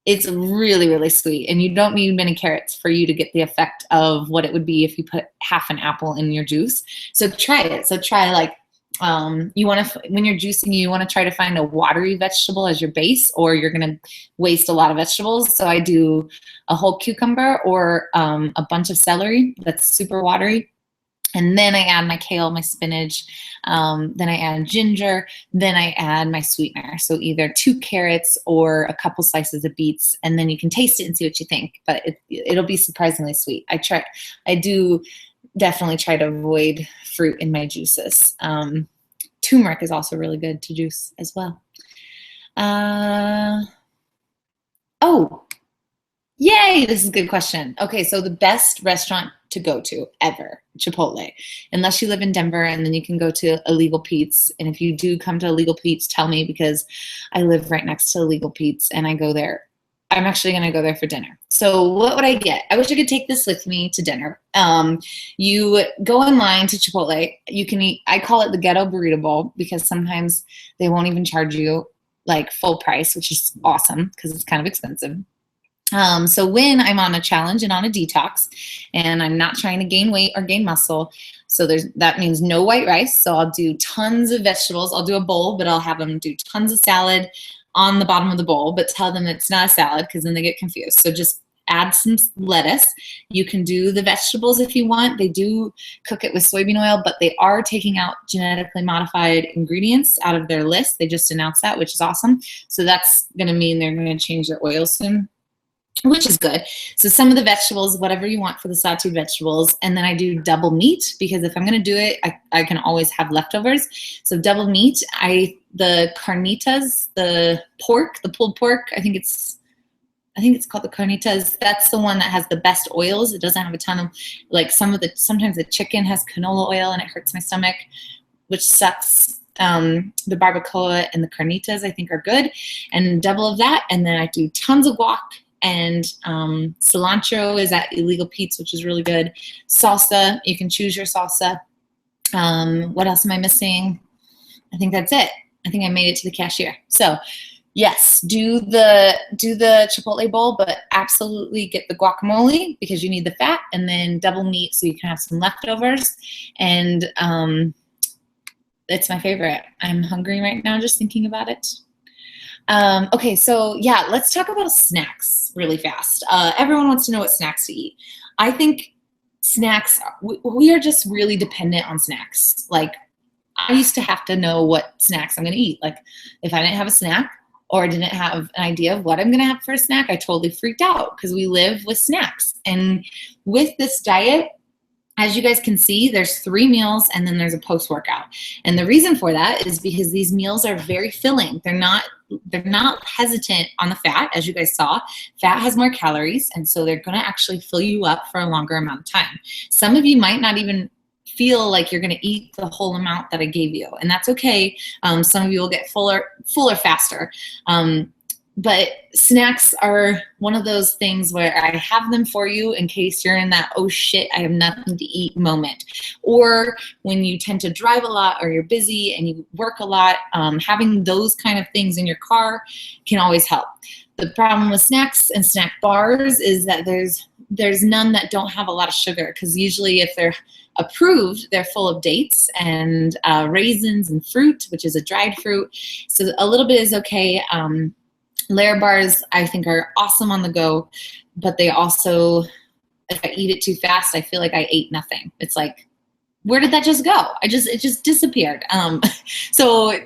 it's really, really sweet. And you don't need many carrots for you to get the effect of what it would be if you put half an apple in your juice. So try it. So try, like, you want to, when you're juicing, you want to try to find a watery vegetable as your base, or you're going to waste a lot of vegetables. So I do a whole cucumber, or a bunch of celery that's super watery. And then I add my kale, my spinach, then I add ginger, then I add my sweetener. So either 2 carrots or a couple slices of beets, and then you can taste it and see what you think. But it'll be surprisingly sweet. I do definitely try to avoid fruit in my juices. Turmeric is also really good to juice as well. Oh, yay, this is a good question. Okay, so the best restaurant to go to ever, Chipotle, unless you live in Denver, and then you can go to Illegal Pete's. And if you do come to Illegal Pete's, tell me, because I live right next to Illegal Pete's and I go there. I'm actually going to go there for dinner. So what would I get? I wish I could take this with me to dinner. You go in line to Chipotle. You can eat, I call it the ghetto burrito bowl, because sometimes they won't even charge you like full price, which is awesome because it's kind of expensive. So when I'm on a challenge and on a detox, and I'm not trying to gain weight or gain muscle, so that means no white rice. So I'll do tons of vegetables. I'll do a bowl, but I'll have them do tons of salad on the bottom of the bowl, but tell them it's not a salad, because then they get confused. So just add some lettuce. You can do the vegetables if you want. They do cook it with soybean oil, but they are taking out genetically modified ingredients out of their list. They just announced that, which is awesome. So that's going to mean they're going to change their oil soon, which is good. So some of the vegetables, whatever you want for the sauteed vegetables, and then I do double meat because if I'm gonna do it, I can always have leftovers. So double meat, the carnitas, the pork, the pulled pork, I think it's called the carnitas. That's the one that has the best oils. It doesn't have a ton of, like sometimes the chicken has canola oil and it hurts my stomach, which sucks. The barbacoa and the carnitas I think are good, and double of that. And then I do tons of guac. And cilantro is at Illegal Pete's, which is really good. Salsa, you can choose your salsa. What else am I missing? I think that's it. I think I made it to the cashier. So yes, do the chipotle bowl, but absolutely get the guacamole because you need the fat, and then double meat so you can have some leftovers. And it's my favorite. I'm hungry right now just thinking about it. Okay, so yeah, let's talk about snacks really fast. Everyone wants to know what snacks to eat. I think snacks, we are just really dependent on snacks. Like, I used to have to know what snacks I'm gonna eat. Like, if I didn't have a snack or didn't have an idea of what I'm gonna have for a snack, I totally freaked out because we live with snacks. And with this diet, as you guys can see, there's 3 meals and then there's a post-workout. And the reason for that is because these meals are very filling. They're not hesitant on the fat, as you guys saw. Fat has more calories, and so they're gonna actually fill you up for a longer amount of time. Some of you might not even feel like you're gonna eat the whole amount that I gave you, and that's okay. Some of you will get fuller faster. But snacks are one of those things where I have them for you in case you're in that, oh shit, I have nothing to eat moment. Or when you tend to drive a lot or you're busy and you work a lot, having those kind of things in your car can always help. The problem with snacks and snack bars is that there's none that don't have a lot of sugar, because usually if they're approved, they're full of dates and raisins and fruit, which is a dried fruit. So a little bit is okay. Layer bars, I think, are awesome on the go, but they also, if I eat it too fast, I feel like I ate nothing. It's like, where did that just go? It just disappeared. So,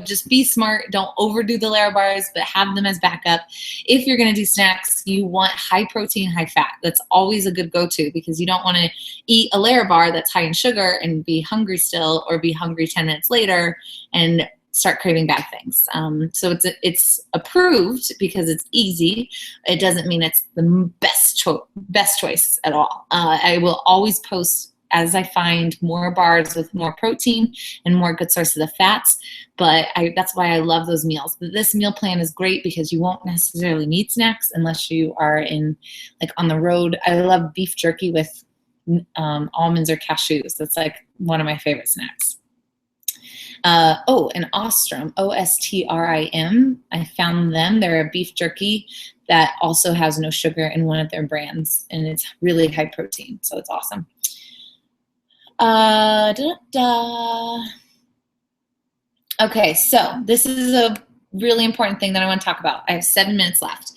just be smart. Don't overdo the layer bars, but have them as backup. If you're going to do snacks, you want high protein, high fat. That's always a good go-to, because you don't want to eat a layer bar that's high in sugar and be hungry still, or be hungry 10 minutes later and start craving bad things. So it's approved because it's easy. It doesn't mean it's the best choice at all. I will always post as I find more bars with more protein and more good sources of fats, but that's why I love those meals. This meal plan is great because you won't necessarily need snacks unless you are on the road. I love beef jerky with almonds or cashews. That's like one of my favorite snacks. And Ostrom, Ostrim. I found them. They're a beef jerky that also has no sugar in one of their brands, and it's really high protein, so it's awesome. Okay, so this is a really important thing that I want to talk about. I have 7 minutes left.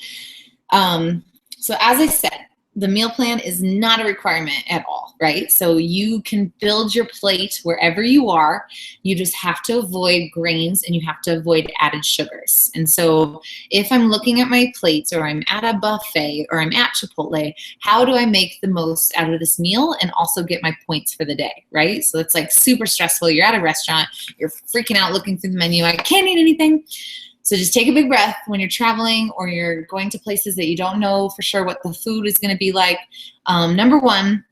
So as I said, the meal plan is not a requirement at all, right? So you can build your plate wherever you are. You just have to avoid grains and you have to avoid added sugars. And so if I'm looking at my plates, or I'm at a buffet, or I'm at Chipotle, how do I make the most out of this meal and also get my points for the day, right? So it's like super stressful. You're at a restaurant, you're freaking out looking through the menu. I can't eat anything. So just take a big breath when you're traveling or you're going to places that you don't know for sure what the food is going to be like. Number 1,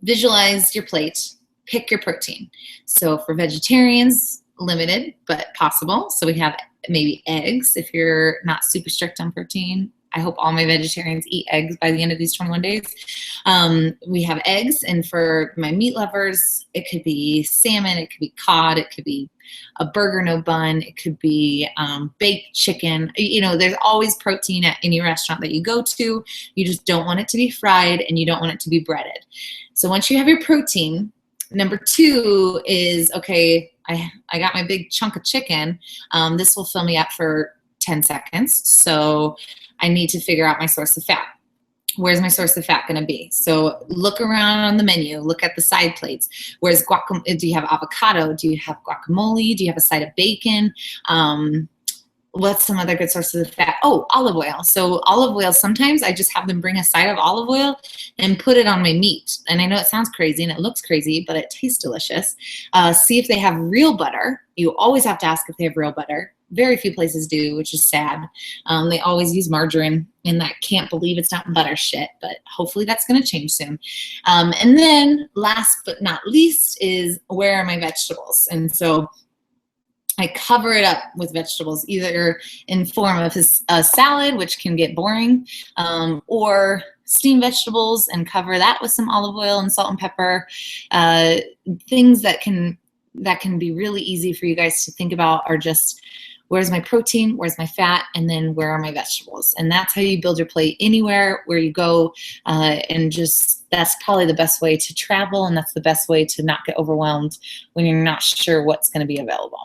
visualize your plate. Pick your protein. So for vegetarians, limited but possible. So we have maybe eggs if you're not super strict on protein. I hope all my vegetarians eat eggs by the end of these 21 days. We have eggs, and for my meat lovers, it could be salmon, it could be cod, it could be a burger no bun, it could be baked chicken. There's always protein at any restaurant that you go to. You just don't want it to be fried, and you don't want it to be breaded. So once you have your protein, number 2 is, okay, I got my big chunk of chicken. This will fill me up for 10 seconds. So I need to figure out my source of fat. Where's my source of fat going to be? So look around on the menu, look at the side plates. Where's guacamole? Do you have avocado? Do you have guacamole? Do you have a side of bacon? What's some other good sources of fat? Oh, olive oil. So olive oil, sometimes I just have them bring a side of olive oil and put it on my meat. And I know it sounds crazy and it looks crazy, but it tastes delicious. See if they have real butter. You always have to ask if they have real butter. Very few places do, which is sad. They always use margarine, and I can't believe it's not butter shit, but hopefully that's going to change soon. And then last but not least is, where are my vegetables? And so I cover it up with vegetables, either in form of a salad, which can get boring, or steamed vegetables and cover that with some olive oil and salt and pepper. Things that can be really easy for you guys to think about are just, where's my protein, where's my fat, and then where are my vegetables? And that's how you build your plate anywhere where you go, and just, that's probably the best way to travel, and that's the best way to not get overwhelmed when you're not sure what's going to be available.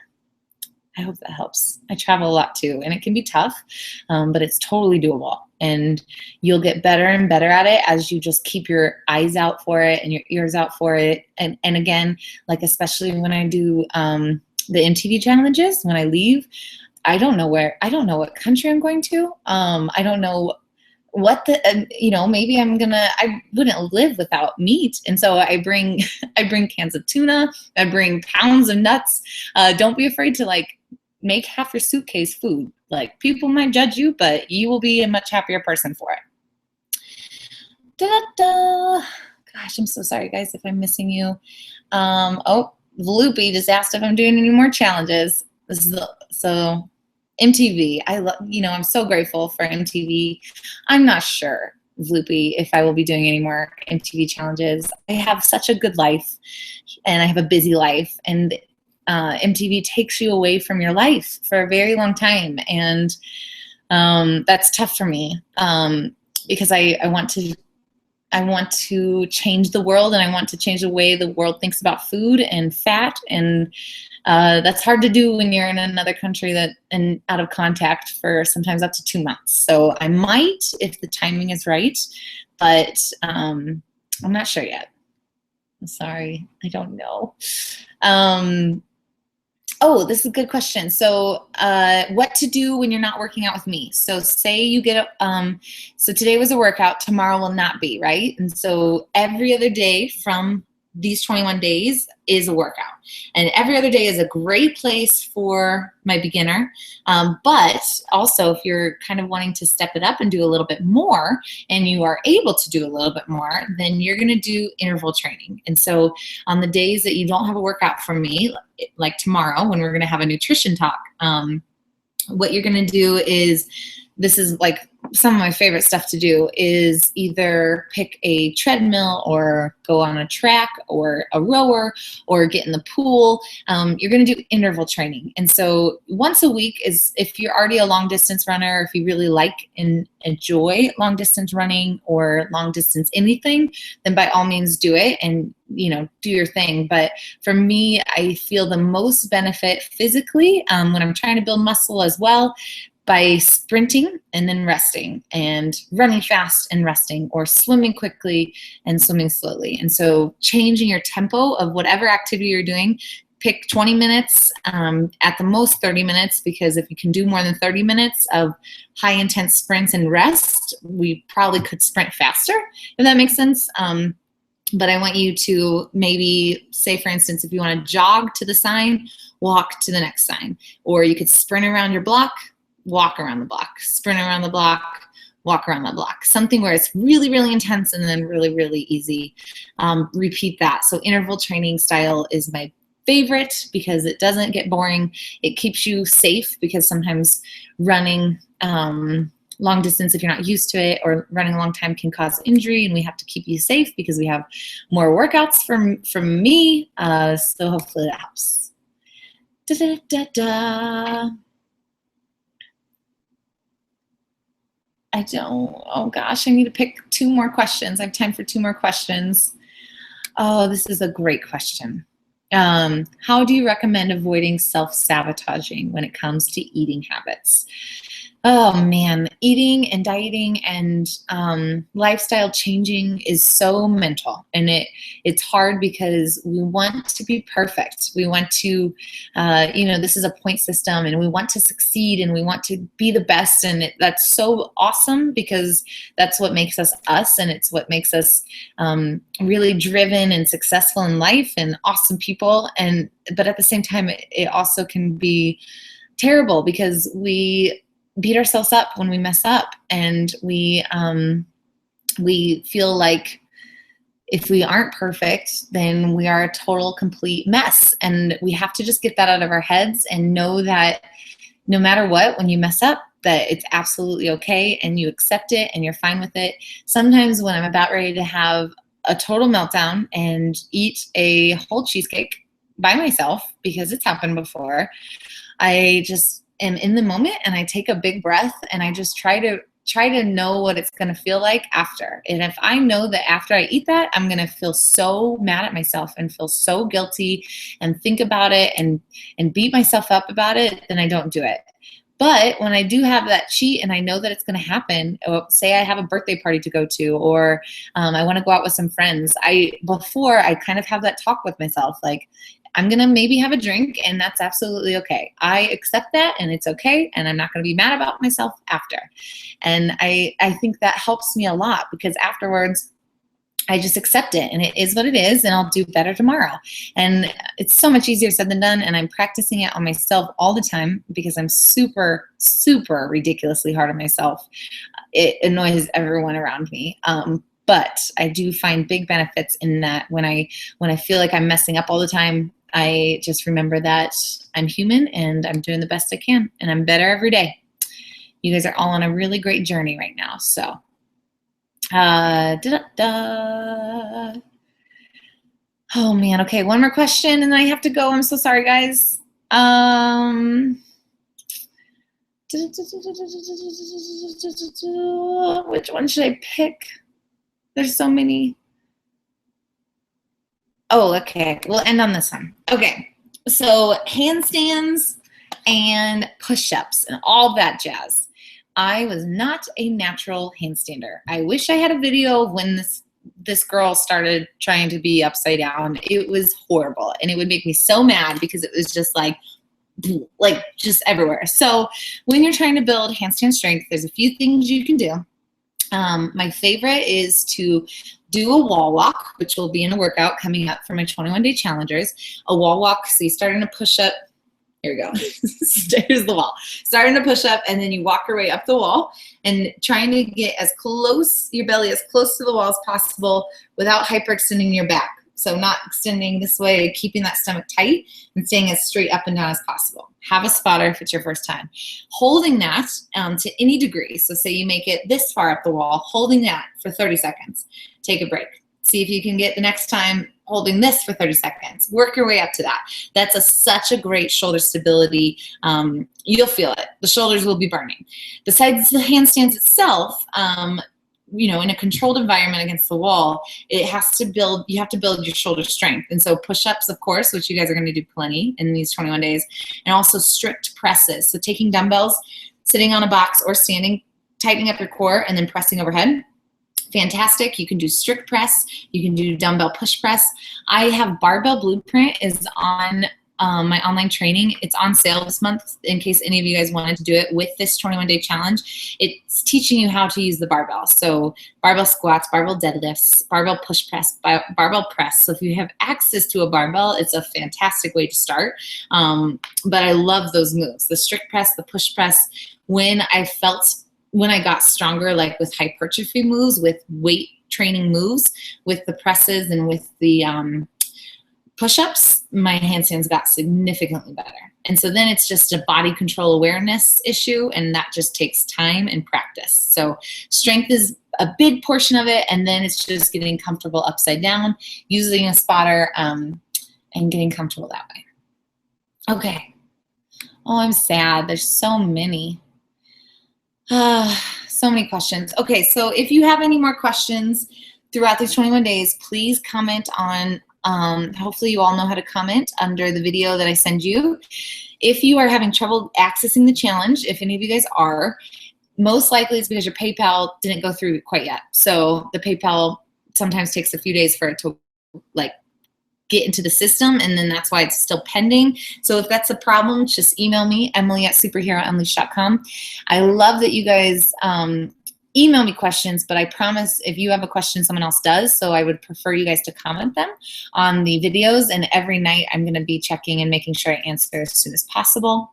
I hope that helps. I travel a lot too, and it can be tough, but it's totally doable. And you'll get better and better at it as you just keep your eyes out for it and your ears out for it. And again, like especially when I do the MTV challenges, when I leave, I don't know what country I'm going to. I don't know what maybe I wouldn't live without meat. And so I bring cans of tuna, I bring pounds of nuts. Don't be afraid to like make half your suitcase food. Like, people might judge you, but you will be a much happier person for it. Da-da-da. Gosh, I'm so sorry guys if I'm missing you. Loopy just asked if I'm doing any more challenges. So MTV, I'm so grateful for MTV. I'm not sure, Loopy, if I will be doing any more MTV challenges. I have such a good life, and I have a busy life, and MTV takes you away from your life for a very long time, and that's tough for me, because I want to change the world, and I want to change the way the world thinks about food and fat, and that's hard to do when you're in another country and out of contact for sometimes up to 2 months. So I might, if the timing is right, but I'm not sure yet. I'm sorry, I don't know. This is a good question. So what to do when you're not working out with me. So say you get, so today was a workout, tomorrow will not be, right? And so every other day from these 21 days is a workout. And every other day is a great place for my beginner. But also, if you're kind of wanting to step it up and do a little bit more, and you are able to do a little bit more, then you're going to do interval training. And so on the days that you don't have a workout from me, like tomorrow when we're going to have a nutrition talk, what you're going to do is, this is like some of my favorite stuff to do, is either pick a treadmill or go on a track or a rower or get in the pool. You're going to do interval training. And so once a week is, if you're already a long distance runner, if you really like and enjoy long distance running or long distance anything, then by all means do it and, do your thing. But for me, I feel the most benefit physically when I'm trying to build muscle as well, by sprinting and then resting, and running fast and resting, or swimming quickly and swimming slowly. And so changing your tempo of whatever activity you're doing, pick 20 minutes, at the most 30 minutes, because if you can do more than 30 minutes of high intense sprints and rest, we probably could sprint faster, if that makes sense. But I want you to maybe say, for instance, if you want to jog to the sign, walk to the next sign, or you could sprint around your block, walk around the block, sprint around the block, walk around the block. Something where it's really, really intense and then really, really easy. Repeat that. So interval training style is my favorite because it doesn't get boring. It keeps you safe, because sometimes running long distance, if you're not used to it, or running a long time, can cause injury, and we have to keep you safe because we have more workouts from me. So hopefully that helps. Da, da, da, da. Oh gosh, I need to pick 2 more questions. I have time for 2 more questions. Oh, this is a great question. How do you recommend avoiding self-sabotaging when it comes to eating habits? Oh man, eating and dieting and lifestyle changing is so mental, and it's hard because we want to be perfect. We want to, this is a point system, and we want to succeed, and we want to be the best, and that's so awesome because that's what makes us us, and it's what makes us really driven and successful in life and awesome people. But at the same time, it also can be terrible because we beat ourselves up when we mess up, and we feel like if we aren't perfect, then we are a total complete mess. And we have to just get that out of our heads and know that no matter what, when you mess up, that it's absolutely okay and you accept it and you're fine with it. Sometimes when I'm about ready to have a total meltdown and eat a whole cheesecake by myself, because it's happened before, I just am in the moment and I take a big breath and I just try to know what it's going to feel like after. And if I know that after I eat that, I'm going to feel so mad at myself and feel so guilty and think about it and beat myself up about it, then I don't do it. But when I do have that cheat and I know that it's going to happen, or say I have a birthday party to go to, or I want to go out with some friends, before I kind of have that talk with myself, like, I'm going to maybe have a drink, and that's absolutely okay. I accept that, and it's okay, and I'm not going to be mad about myself after. And I think that helps me a lot, because afterwards, I just accept it, and it is what it is, and I'll do better tomorrow. And it's so much easier said than done, and I'm practicing it on myself all the time because I'm super, super ridiculously hard on myself. It annoys everyone around me. But I do find big benefits in that when I feel like I'm messing up all the time, I just remember that I'm human and I'm doing the best I can, and I'm better every day. You guys are all on a really great journey right now. So, oh man, okay, one more question and then I have to go. I'm so sorry, guys. Which one should I pick? There's so many. Oh, okay. We'll end on this one. Okay. So handstands and push-ups and all that jazz. I was not a natural handstander. I wish I had a video of when this girl started trying to be upside down. It was horrible, and it would make me so mad because it was just like just everywhere. So when you're trying to build handstand strength, there's a few things you can do. My favorite is to do a wall walk, which will be in a workout coming up for my 21-day challengers. A wall walk, so you start in a push-up. Here we go. Here's the wall. Starting to push up, and then you walk your way up the wall and trying to get your belly as close to the wall as possible without hyperextending your back. So not extending this way, keeping that stomach tight and staying as straight up and down as possible. Have a spotter if it's your first time. Holding that to any degree. So say you make it this far up the wall, holding that for 30 seconds. Take a break. See if you can get the next time holding this for 30 seconds. Work your way up to that. That's such a great shoulder stability. You'll feel it. The shoulders will be burning. Besides the handstands itself, in a controlled environment against the wall, you have to build your shoulder strength. And so push-ups, of course, which you guys are going to do plenty in these 21 days, and also strict presses. So taking dumbbells, sitting on a box or standing, tightening up your core, and then pressing overhead. Fantastic. You can do strict press. You can do dumbbell push press. I have Barbell Blueprint is on my online training. It's on sale this month in case any of you guys wanted to do it with this 21-day challenge. It's teaching you how to use the barbell. So barbell squats, barbell deadlifts, barbell push press, barbell press. So if you have access to a barbell, it's a fantastic way to start. But I love those moves, the strict press, the push press. When I got stronger, like with hypertrophy moves, with weight training moves, with the presses and with the push-ups, my handstands got significantly better. And so then it's just a body control awareness issue, and that just takes time and practice. So strength is a big portion of it, and then it's just getting comfortable upside down, using a spotter, and getting comfortable that way. Okay. Oh, I'm sad. There's so many. So many questions. Okay, so if you have any more questions throughout these 21 days, please comment on Hopefully you all know how to comment under the video that I send you. If you are having trouble accessing the challenge, if any of you guys are, most likely it's because your PayPal didn't go through quite yet. So the PayPal sometimes takes a few days for it to like get into the system, and then that's why it's still pending. So if that's a problem, just email me, Emily@superherounleashed.com. I love that you guys email me questions, but I promise if you have a question, someone else does. So I would prefer you guys to comment them on the videos, and every night I'm gonna be checking and making sure I answer as soon as possible.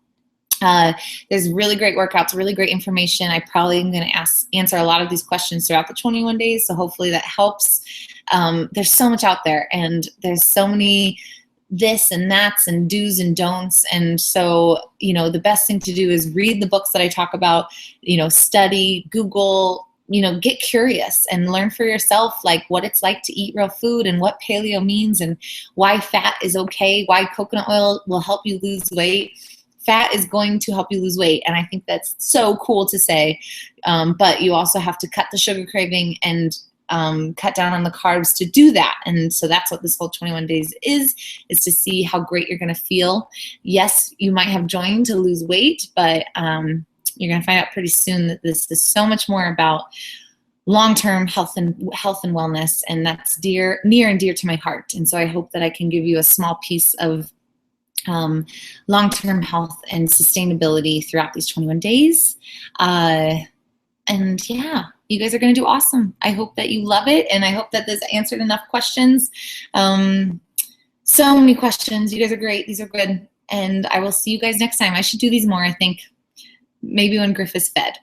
There's really great workouts, really great information. I probably am going to answer a lot of these questions throughout the 21 days, so hopefully that helps. There's so much out there, and there's so many this and that's and do's and don'ts, and so, you know, the best thing to do is read the books that I talk about, you know, study, Google, you know, get curious and learn for yourself like what it's like to eat real food and what paleo means and why fat is okay, why coconut oil will help you lose weight. Fat is going to help you lose weight, and I think that's so cool to say, but you also have to cut the sugar craving and cut down on the carbs to do that. And so that's what this whole 21 days is to see how great you're going to feel. Yes, you might have joined to lose weight, but you're going to find out pretty soon that this is so much more about long-term health and wellness, and that's near and dear to my heart. And so I hope that I can give you a small piece of long-term health and sustainability throughout these 21 days. And yeah, you guys are going to do awesome. I hope that you love it, and I hope that this answered enough questions. So many questions. You guys are great. These are good. And I will see you guys next time. I should do these more, I think. Maybe when Griff is fed.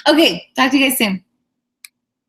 Okay, talk to you guys soon.